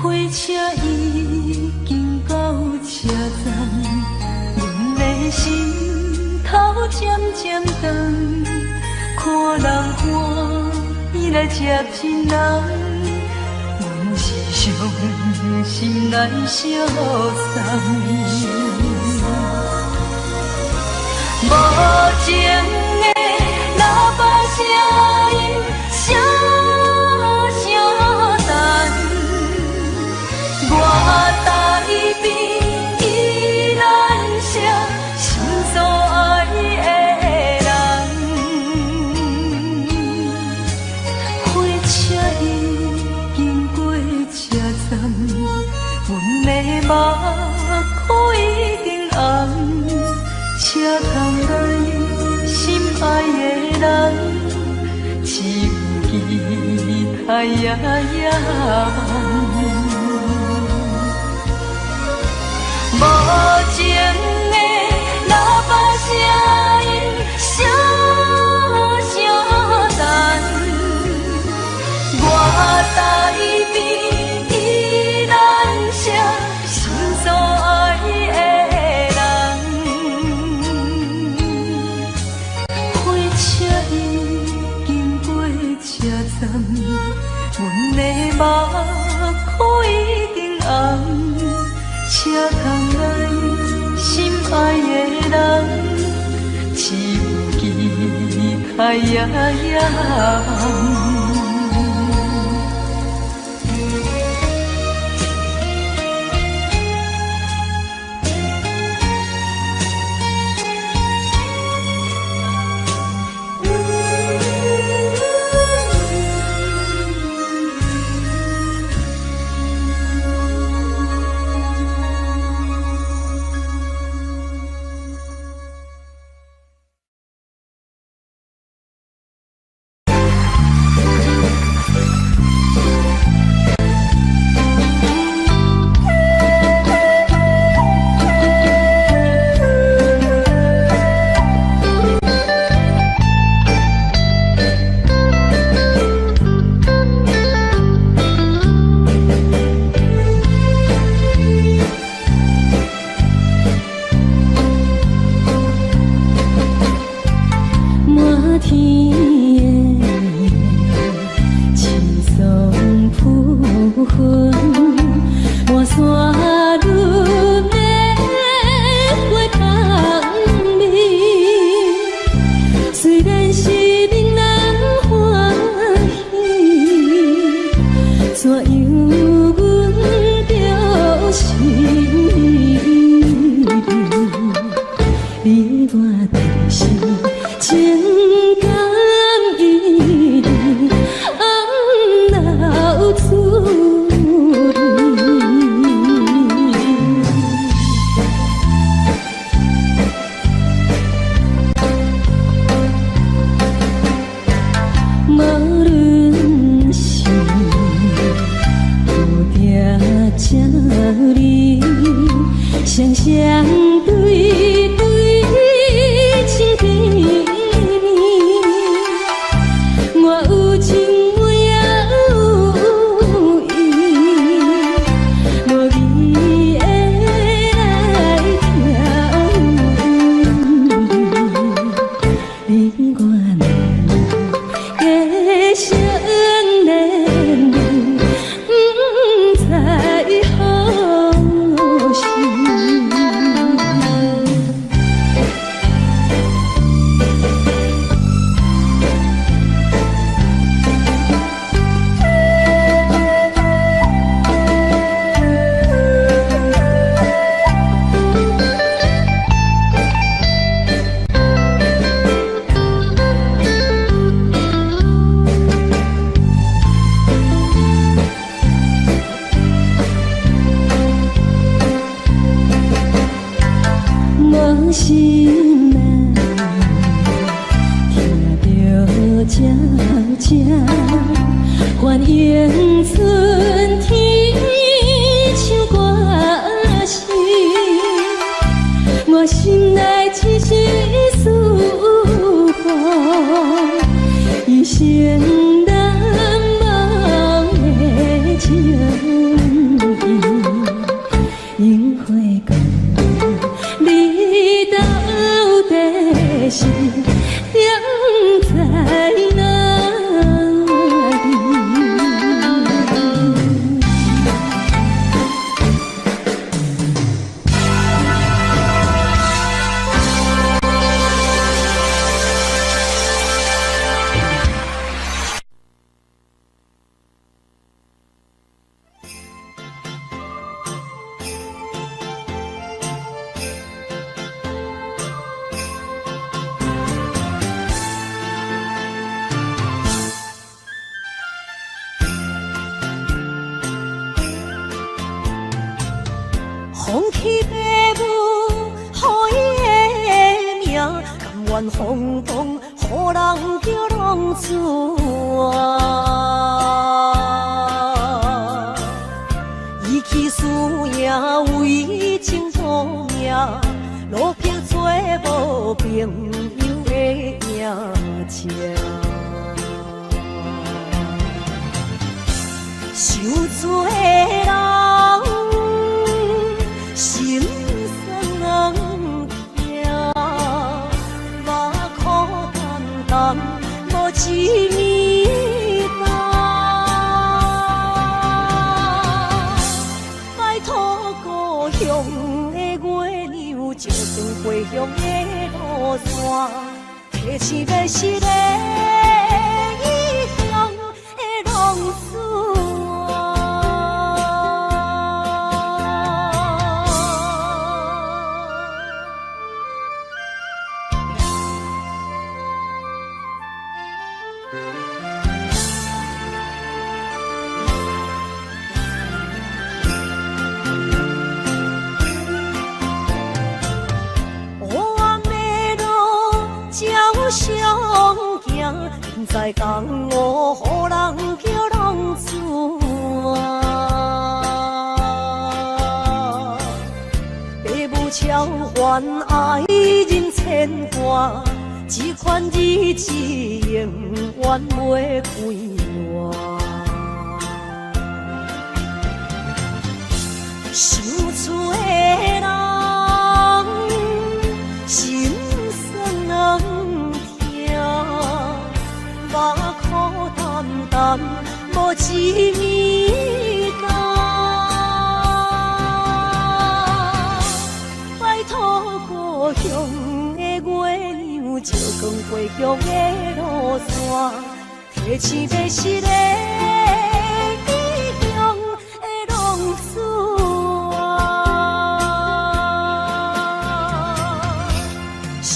火车已经到车站，阮的心头渐渐长，看人欢喜来接亲人，阮是伤心来相送。无情的喇叭声音，声声等，我台边依然想心所爱的人，火车已经过车站，阮的目眶已经红。车窗内心爱的人，只有期待夜夜梦。无情的喇叭声音，声声等，我台边依然想心所爱的。阮的目眶已经红，车窗内心爱的人，只有期待夜夜梦。相对对，情甜蜜，的心定在哪里？放弃父母，予伊的命，甘愿放荡，予人叫浪子啊！伊去输赢为情赌命，路标做无朋友的赢家。受罪的人。心酸人听，目苦淡淡，无一年淡。摆脱故乡的月亮，照光回乡的路线，提起要是个异乡的浪子。在江湖，予人叫浪子啊！父母超凡，爱人千万，这款日子永远袂归我。受罪的人，心酸人。目苦淡淡，无一年甘。摆脱故乡的月亮，照光回乡的路线，提起要是个异乡的浪子啊！受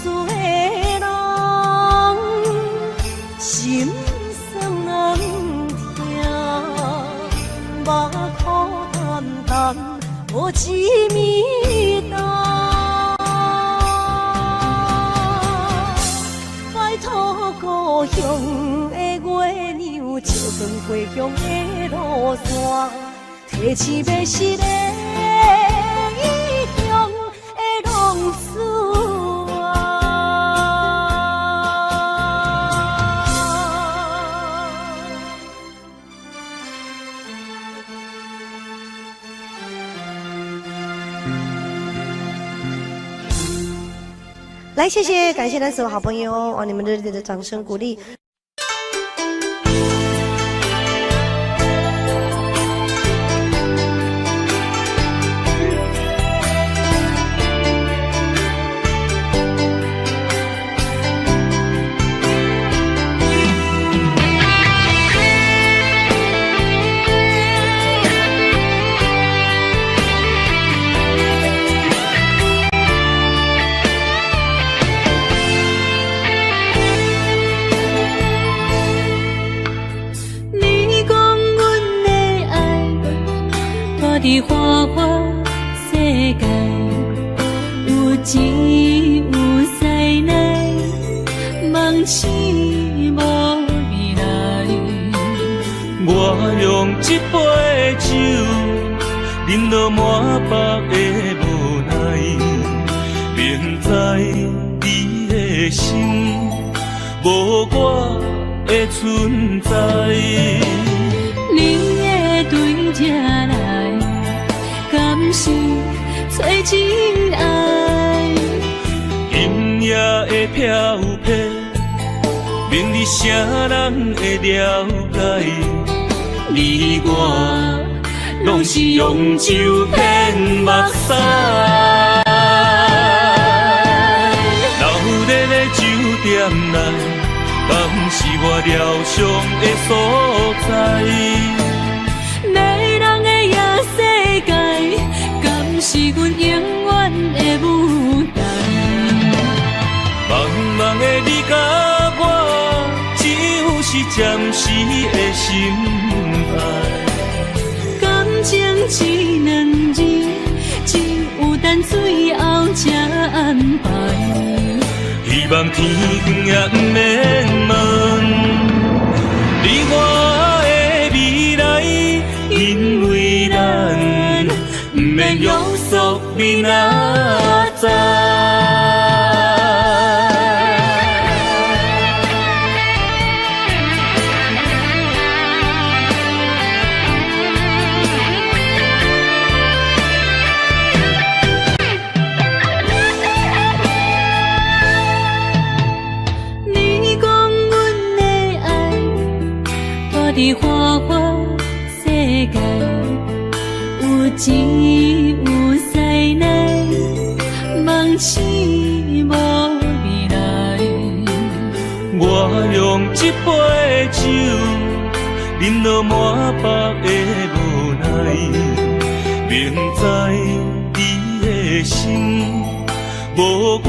罪的人。心酸人听，目苦淡淡，无一面淡。摆脱故乡的月亮，照光回乡的路线，提起要是个异乡的浪子。来，谢谢，感谢咱所有好朋友，哇，你们热烈的掌声鼓励。伫花花世界，有钱有势来，梦醒无未来。我用一杯酒，饮落满腹的无奈，明知你的心无我的存在。你的对这来。敢是找真爱？因夜的飘泊，明日啥人会了解？你我拢是用酒骗目屎，老日的酒店内，敢是我疗伤的所在？迷人的夜世界，敢是阮永远的舞台？茫茫的你甲我，只有是暂时的心爱。感情一两字，只有等最后才安排。希望天光也不免问，你我的未来，因为咱不免约束明仔载。伫花花世界，有钱有势内，梦醒无未来。我用一杯酒，饮落满腹的无奈，明知伊的心无我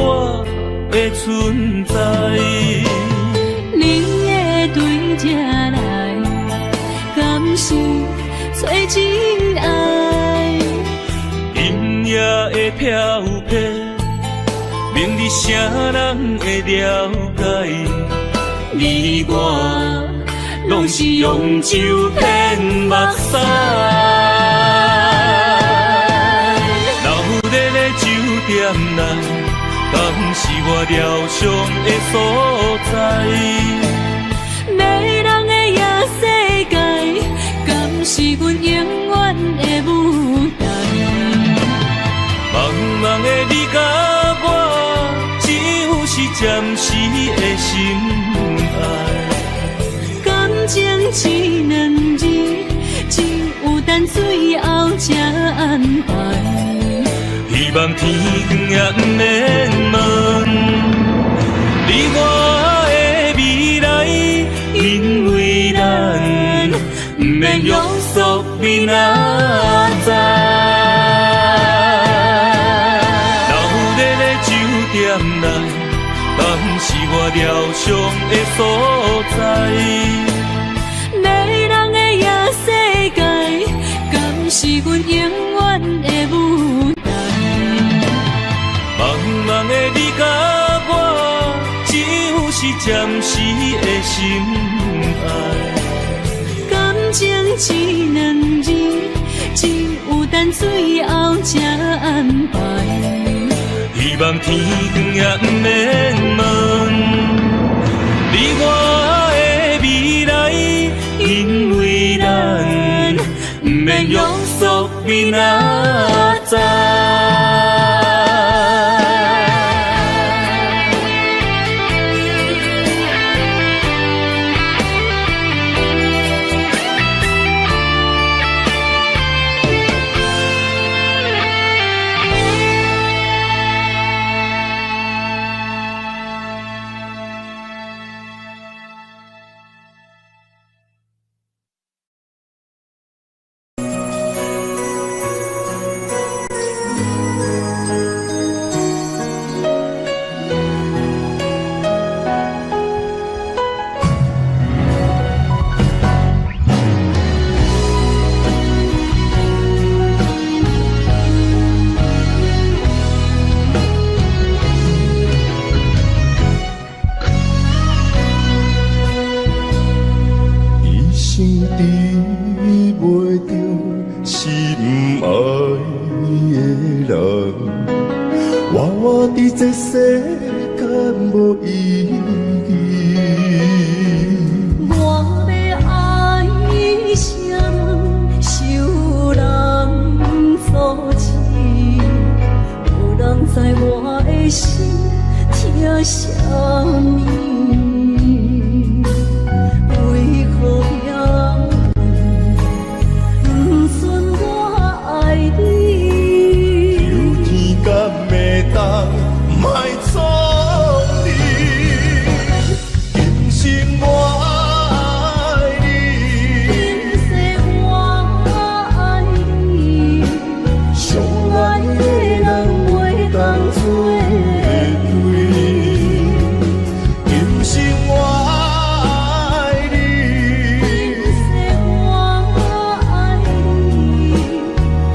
的存在。你的对这来。敢是找真爱？阴夜的飘泊，明日啥人会了解？你我拢是用酒骗目屎，老日的酒店内，敢是我疗伤的所在？迷人的夜世界，敢是阮永远的舞台？茫茫的你甲我，只有是暂时的心爱。感情一两字，只有等最后才安排。希望天光也不免问，你我的未来，因为咱不免约束明仔载。老日的酒店内，敢是我疗伤的所在？迷人的夜世界，敢是阮永远的舞台？茫茫的你甲我，只有是暂时的心爱。感情一两字，只有等最后才安排。希望天光也不免问，你我的未来，因为咱不免约束明仔载。这世间无意义。我要爱谁，受人所欺，无人知我的心痛着什么？为何也不算我爱你？有天敢会当莫错你，今生我爱你，今世我爱你，相爱的人袂当做对，今生我爱你，今世我爱你，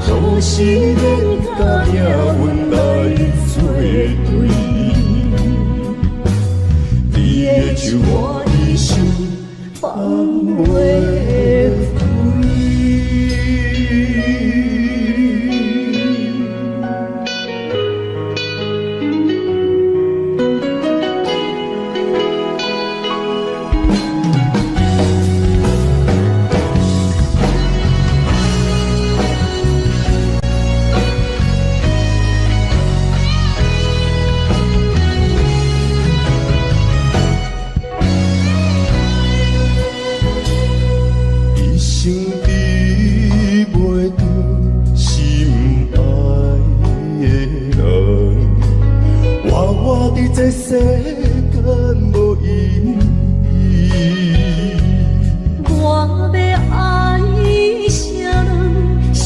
好时免甲命运来作对。你的手我一生放袂一生比袂着心爱的人，活我伫这世间无意义。我要爱谁人，受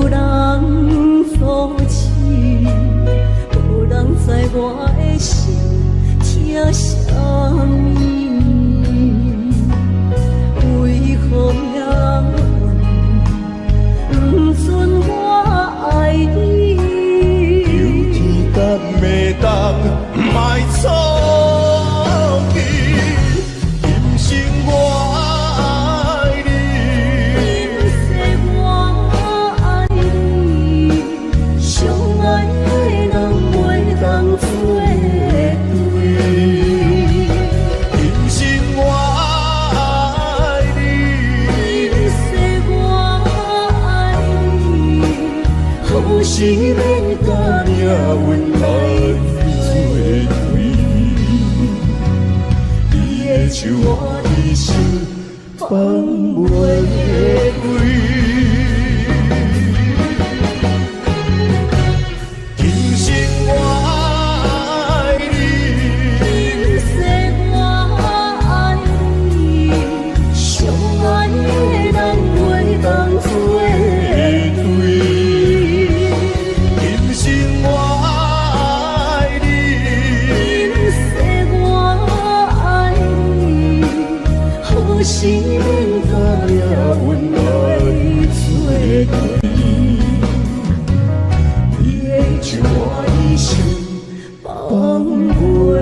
人所欺，无人知我的心疼什么。为何命运不准我爱你？有天敢会当莫错你，今生我爱你，今世我爱你，相爱的人袂当做对。今生我爱你，今世我爱你，好时免甲命运来作对。你的手我一生放袂开。今生我爱你，今世我爱你，相爱的人袂当做对。今生我爱你，今世我爱你，好时免甲命运来作对。你的手我一生放袂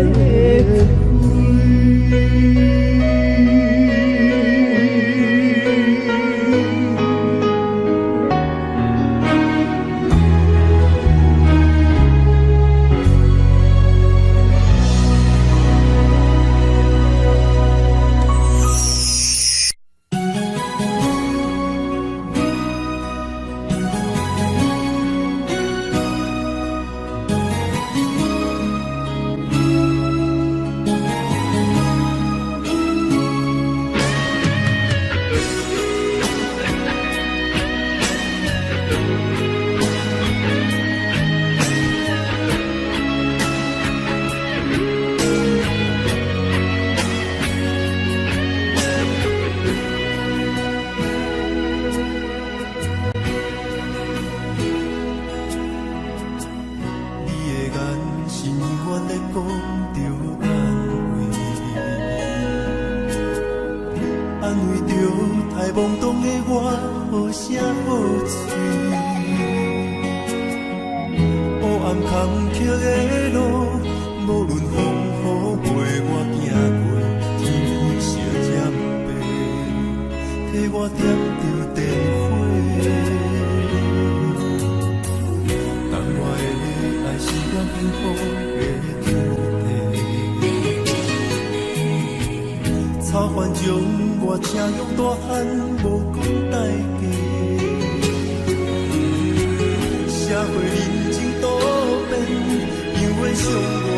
懵懂的我，好声好嘴。黑暗坎坷的路，无论风雨陪我行过，天昏色渐白，替我点着灯火。但我的爱是我幸福的土地，草原将我请用大汉，无讲代价。社会人情多变，因为伤我。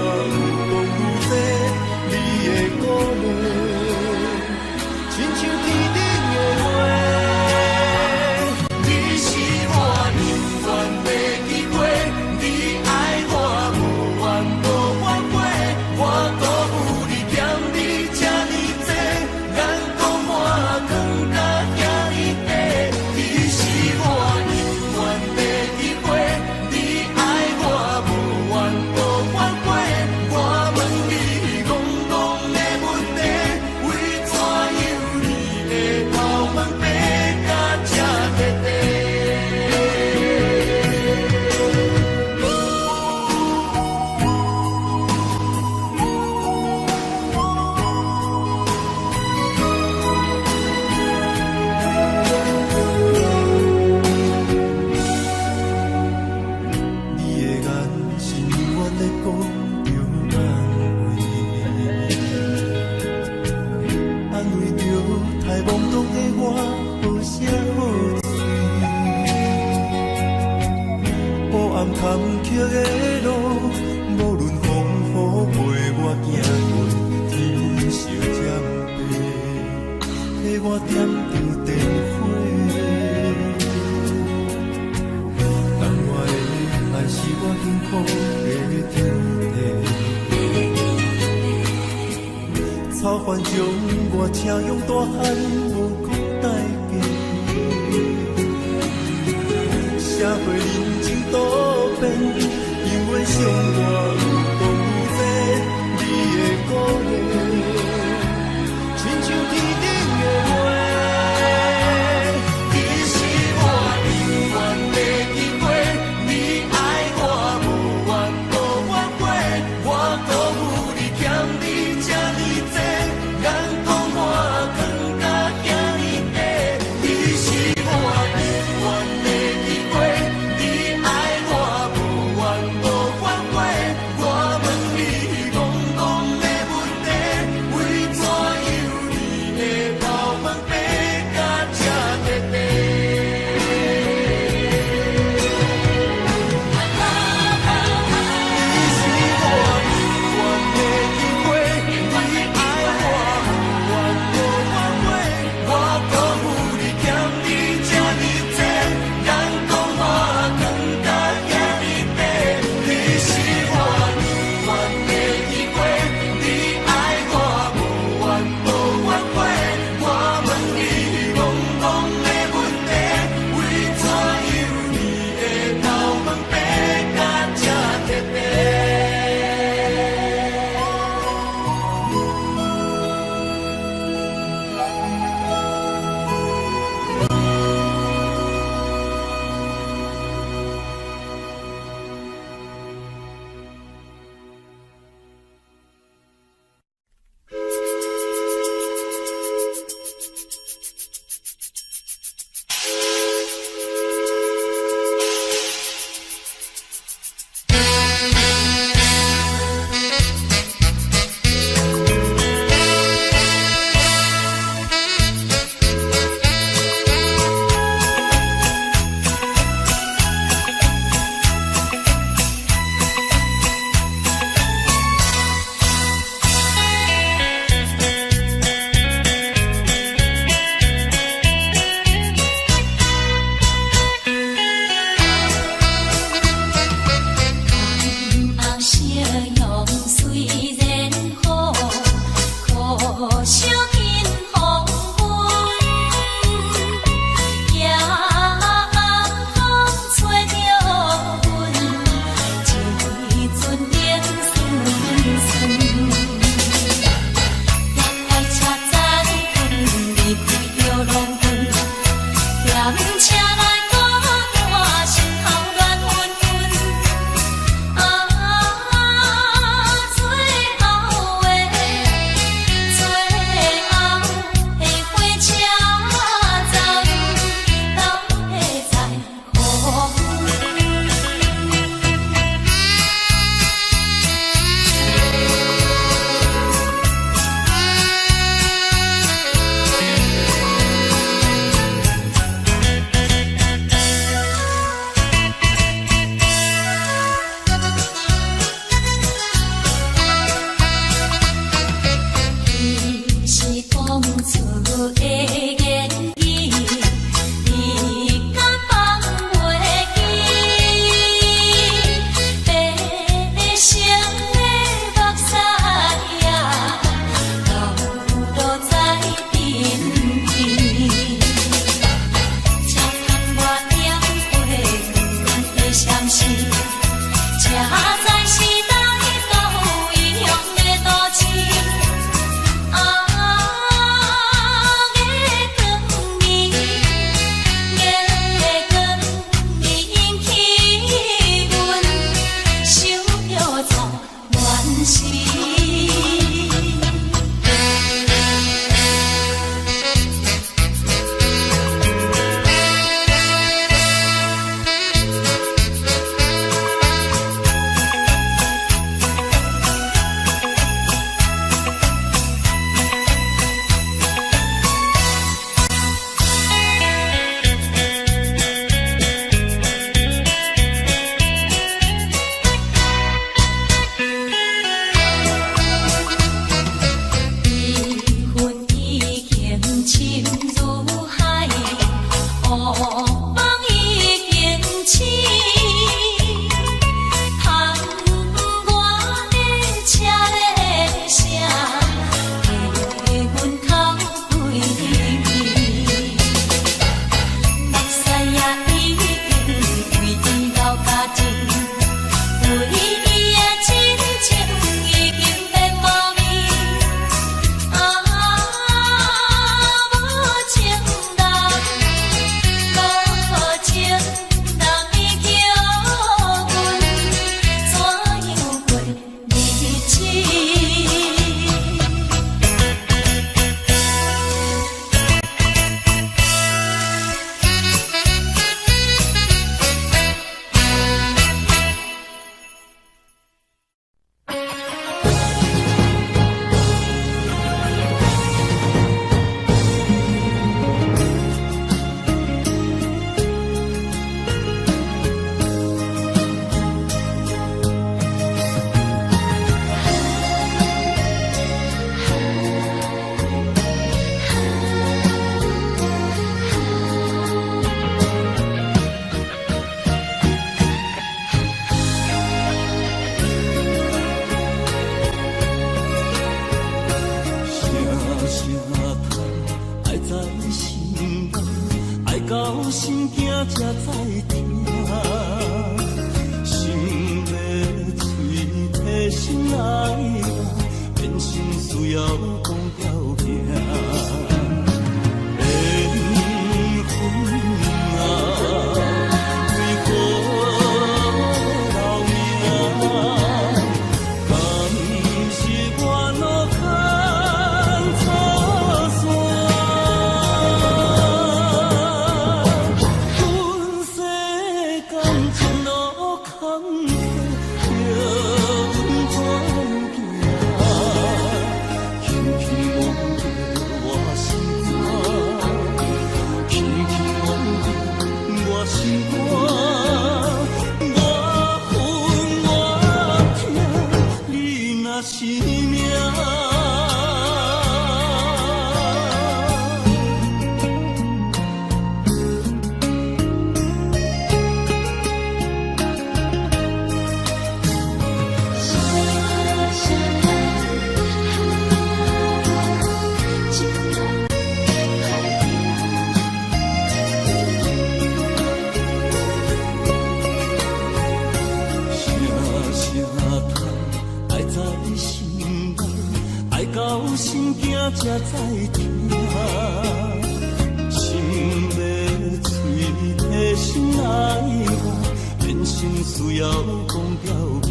崎的路，无论风雨陪我行过，天烧尖白，替我点着灯火。当我的爱是我幸福的土地，草原将我请用大汉无讲代价。社会人情多变，永远相我有多多你的鼓励，亲像天顶的花。你是我永远的机会，你爱我无怨无反悔，我辜负你欠你这呢多，人讲我扛甲遐呢矮，你是我永远的机会。你爱我无怨无反悔，我声叹，爱在心内，爱到心惊才知听。心要嘴替心来话，变心需要讲条件。才知听，心要嘴替心来话，变心需要讲条件。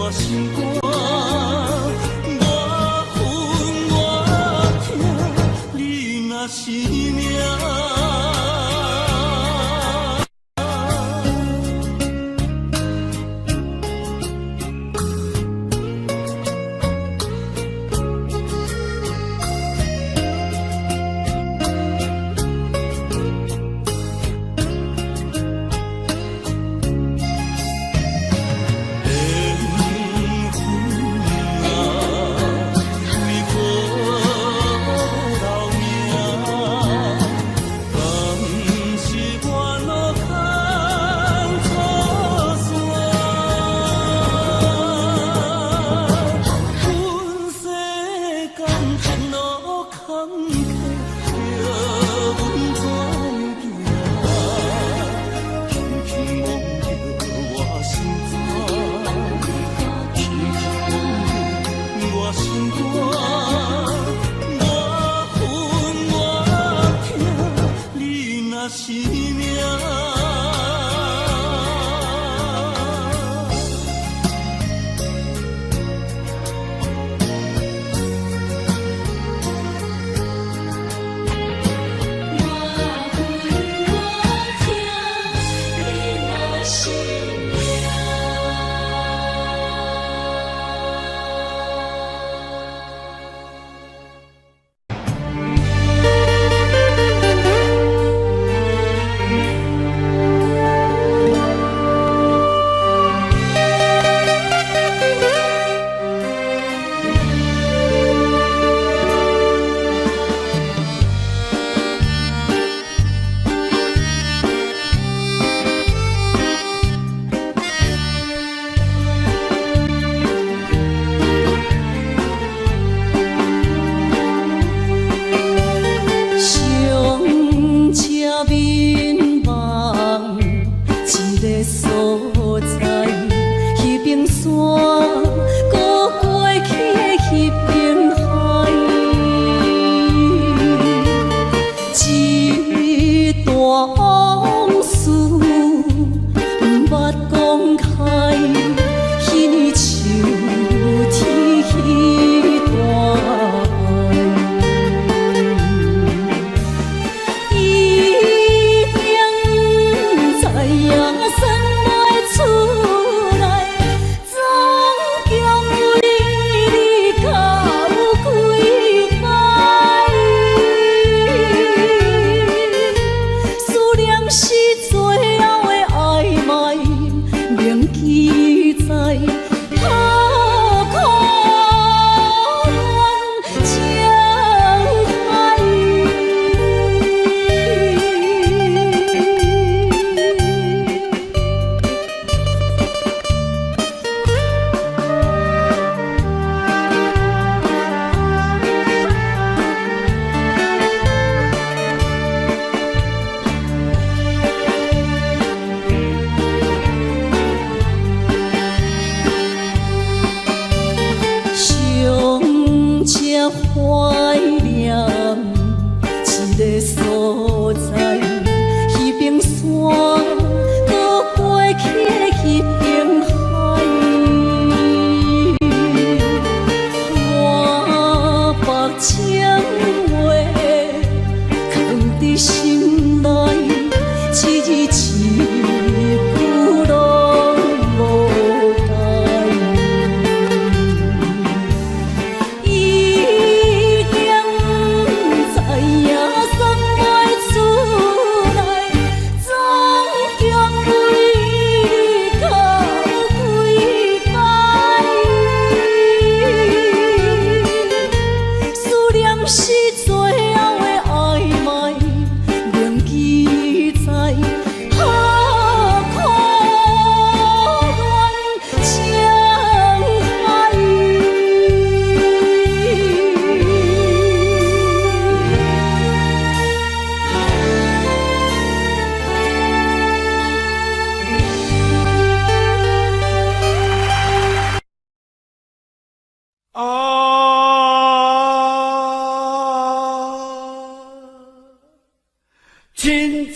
心肝，我恨我痛，你若是命。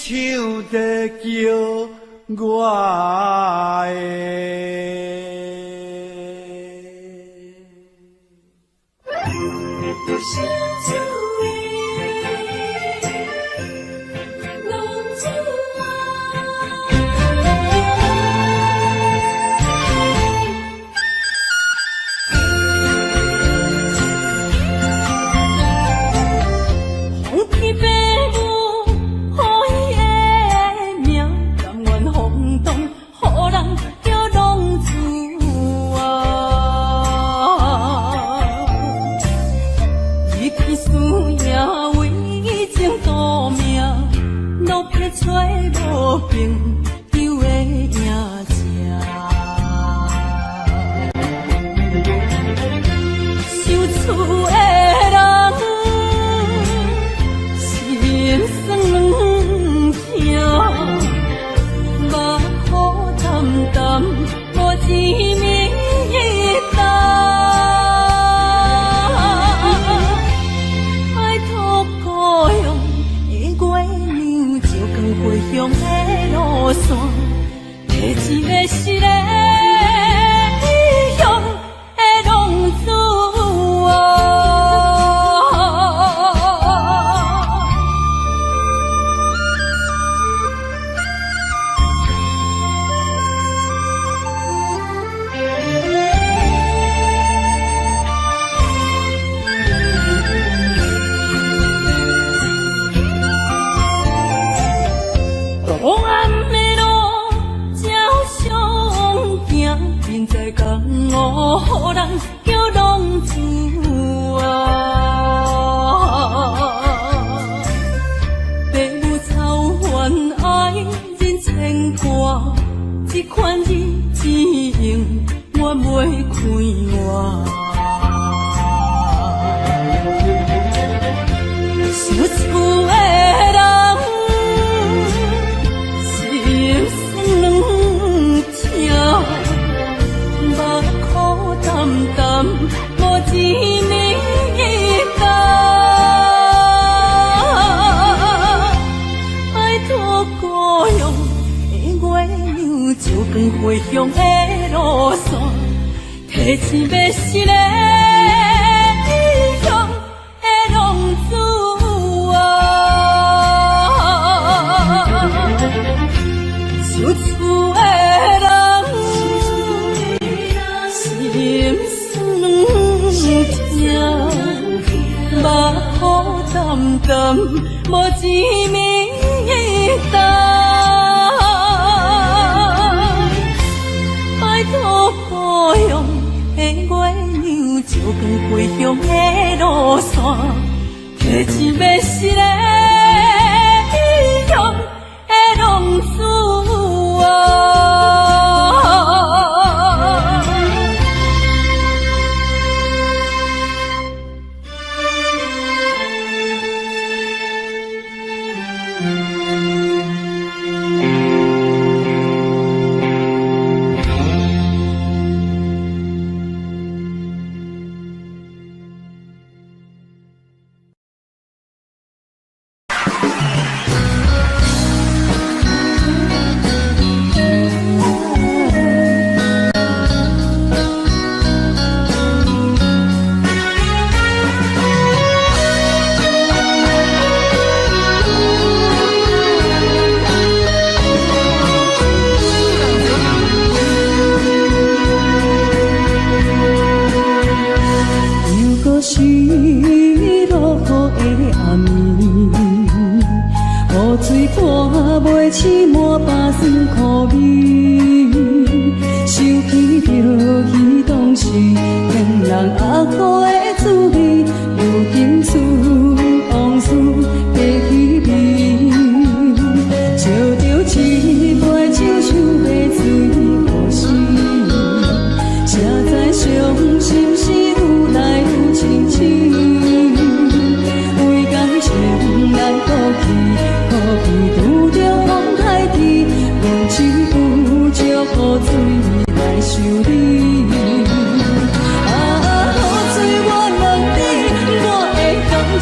唱在叫我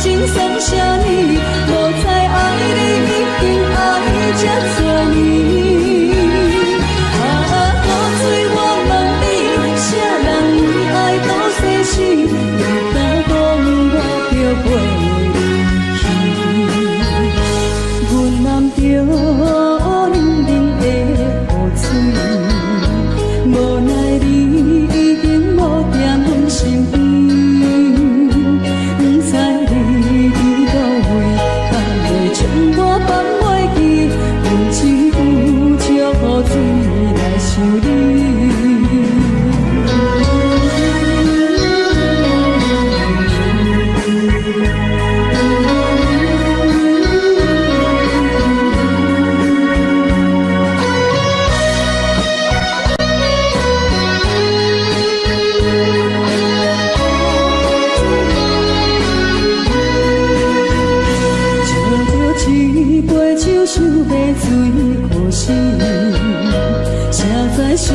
情送啥你，无再爱你，已经爱。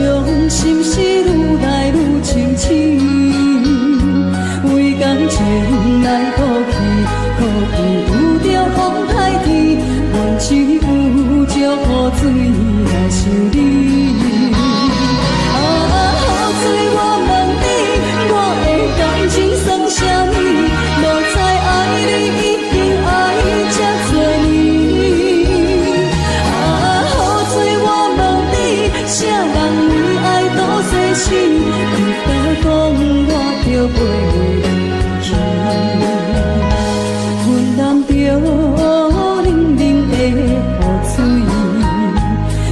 伤心事愈来愈清醒，为感情来哭泣，可伊有着风台天，阮只有祝雨水来想你。雨水我问你，我的感情算啥物？无知爱你已经爱这多年。雨水我问你，啥人为爱多细心？你敢讲我着袂记？阮淋着冷冷的雨水，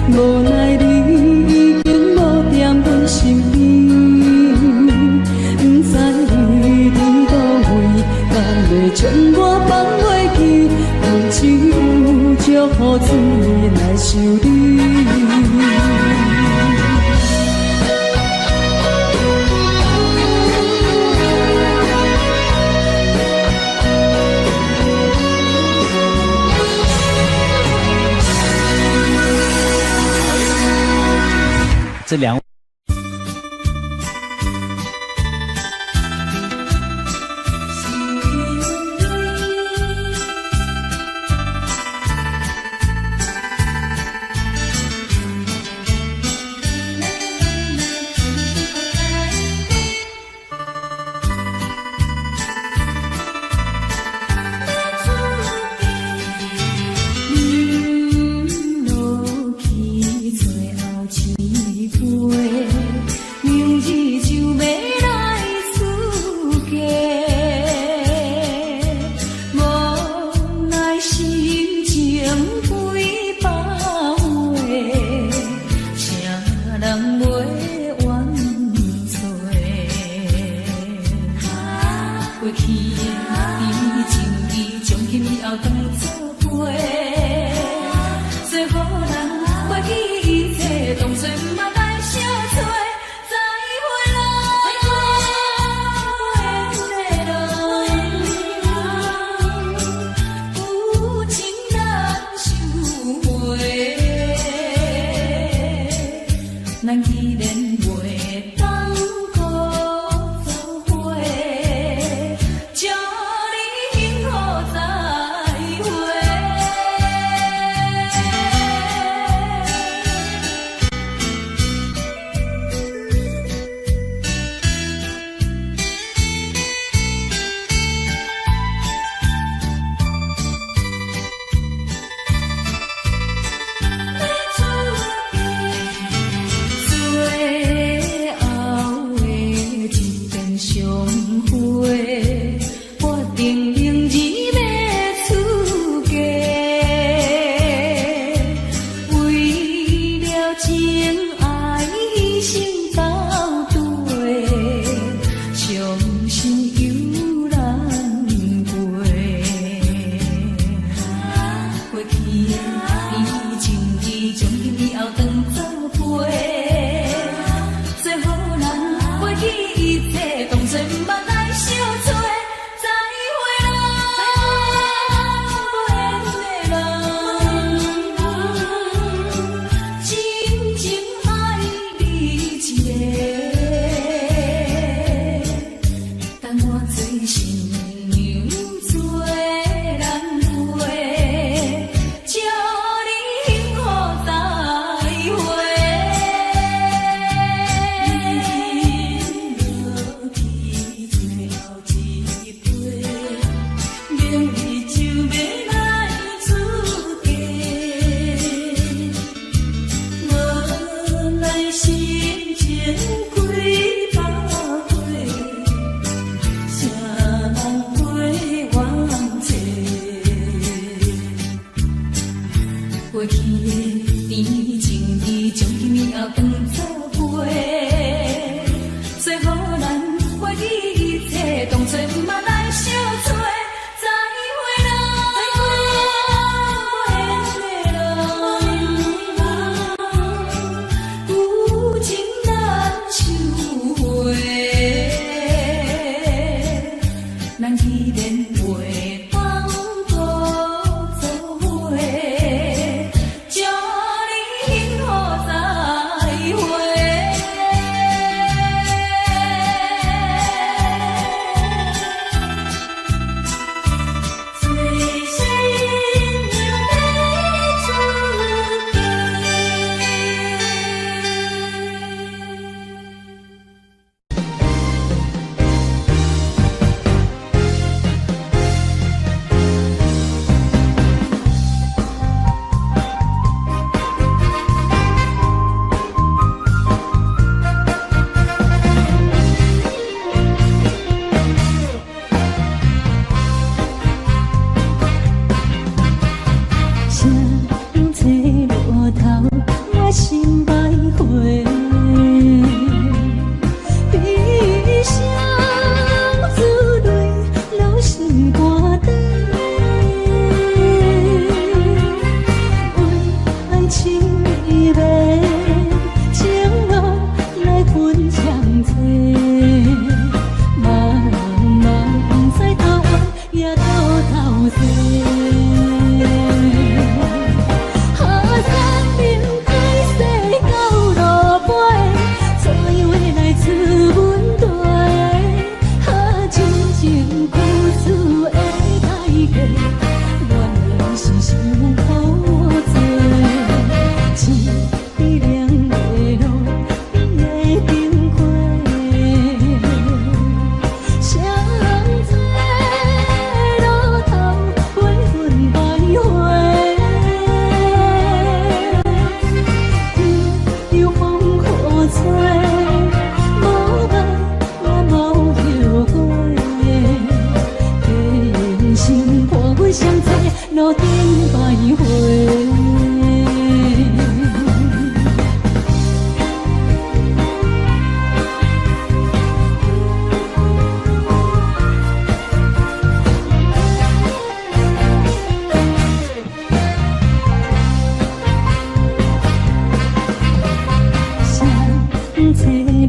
无奈你已经无踮阮身边，不知你伫倒位，敢会将我放袂记？阮只有祝雨水来想你。这两位。落去最后一杯。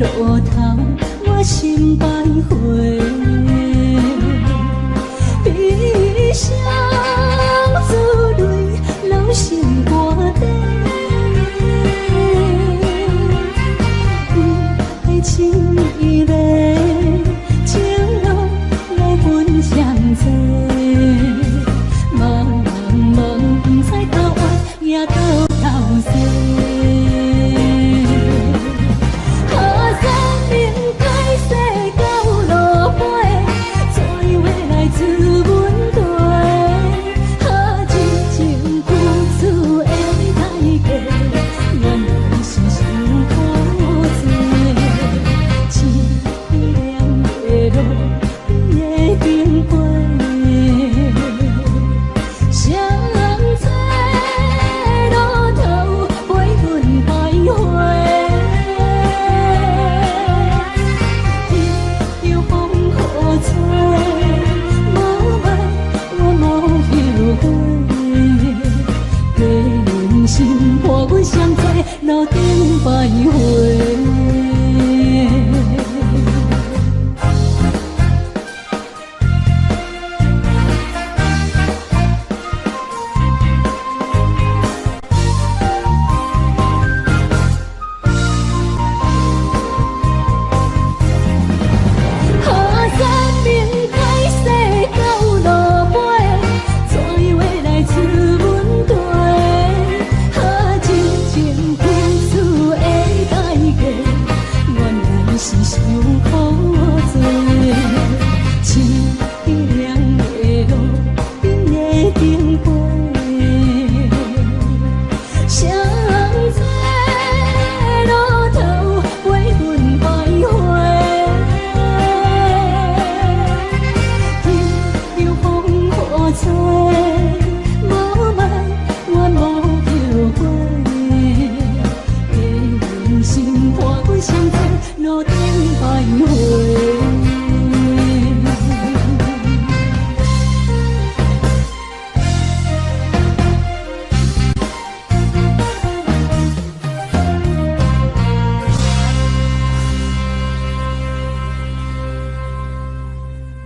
路头，我心徘徊，悲伤珠泪流成歌底，爱情伊个情路来分相济，茫茫不知到弯也到头西。路顶徘徊。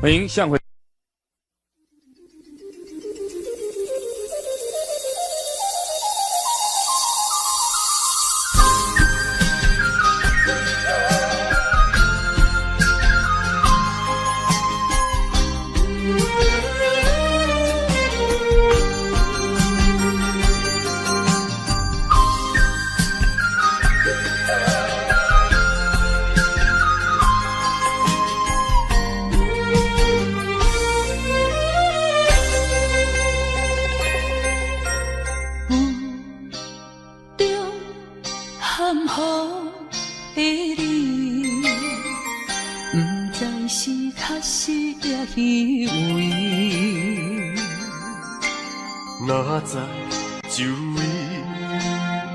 欢迎向回。哪知周围，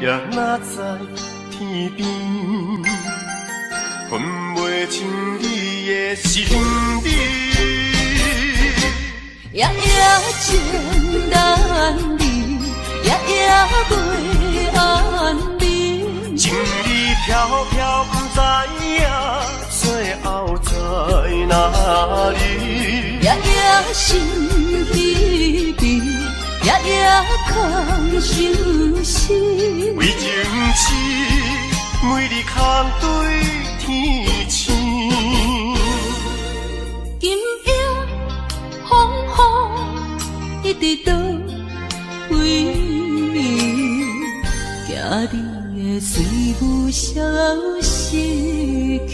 也哪知天边，分袂清你的心理。夜夜情难离，夜夜袂安眠。情意飘飘，不知影最后在哪里。夜夜心悲悲。夜夜空相思，为情痴，每日空对天星。今夜风雨一直倒位，惊你的随无消息去。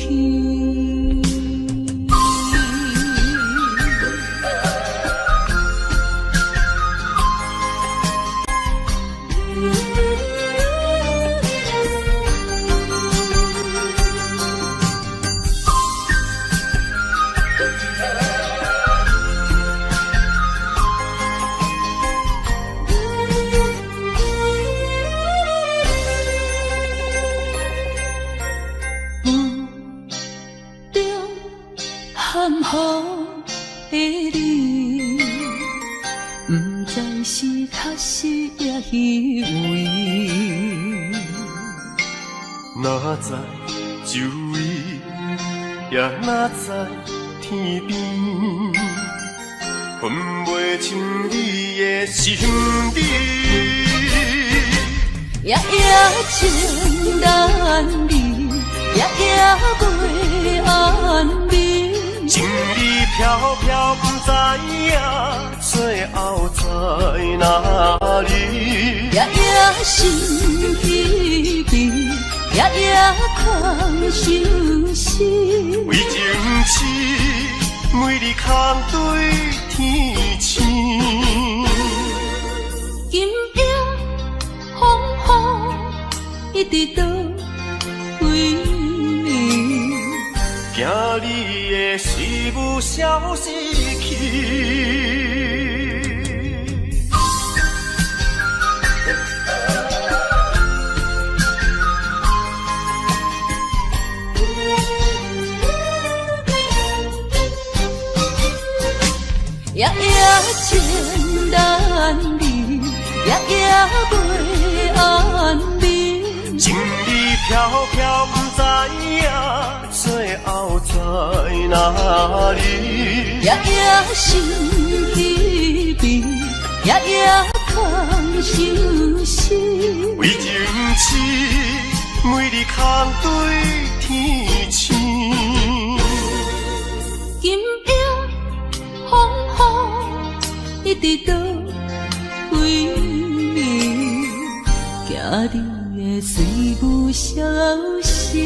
含雨的你，不知是确实也虚伪。哪知周围也若在天边，分袂清你的心底。夜夜情难离，夜夜袂安眠。情意飘飘，不知影最后在哪里。夜夜心疲惫，夜夜空相思。为情痴，每日空对天星。今夜风雨一直到为暝。惊你的随舞消失去。夜夜情难离，夜夜袂安眠。情意飘飘，不知影最后在哪里。夜夜心疲惫，夜夜空相思。为情痴，每日空对天星。今夜风雨一直到为暝，惊你的随舞消失。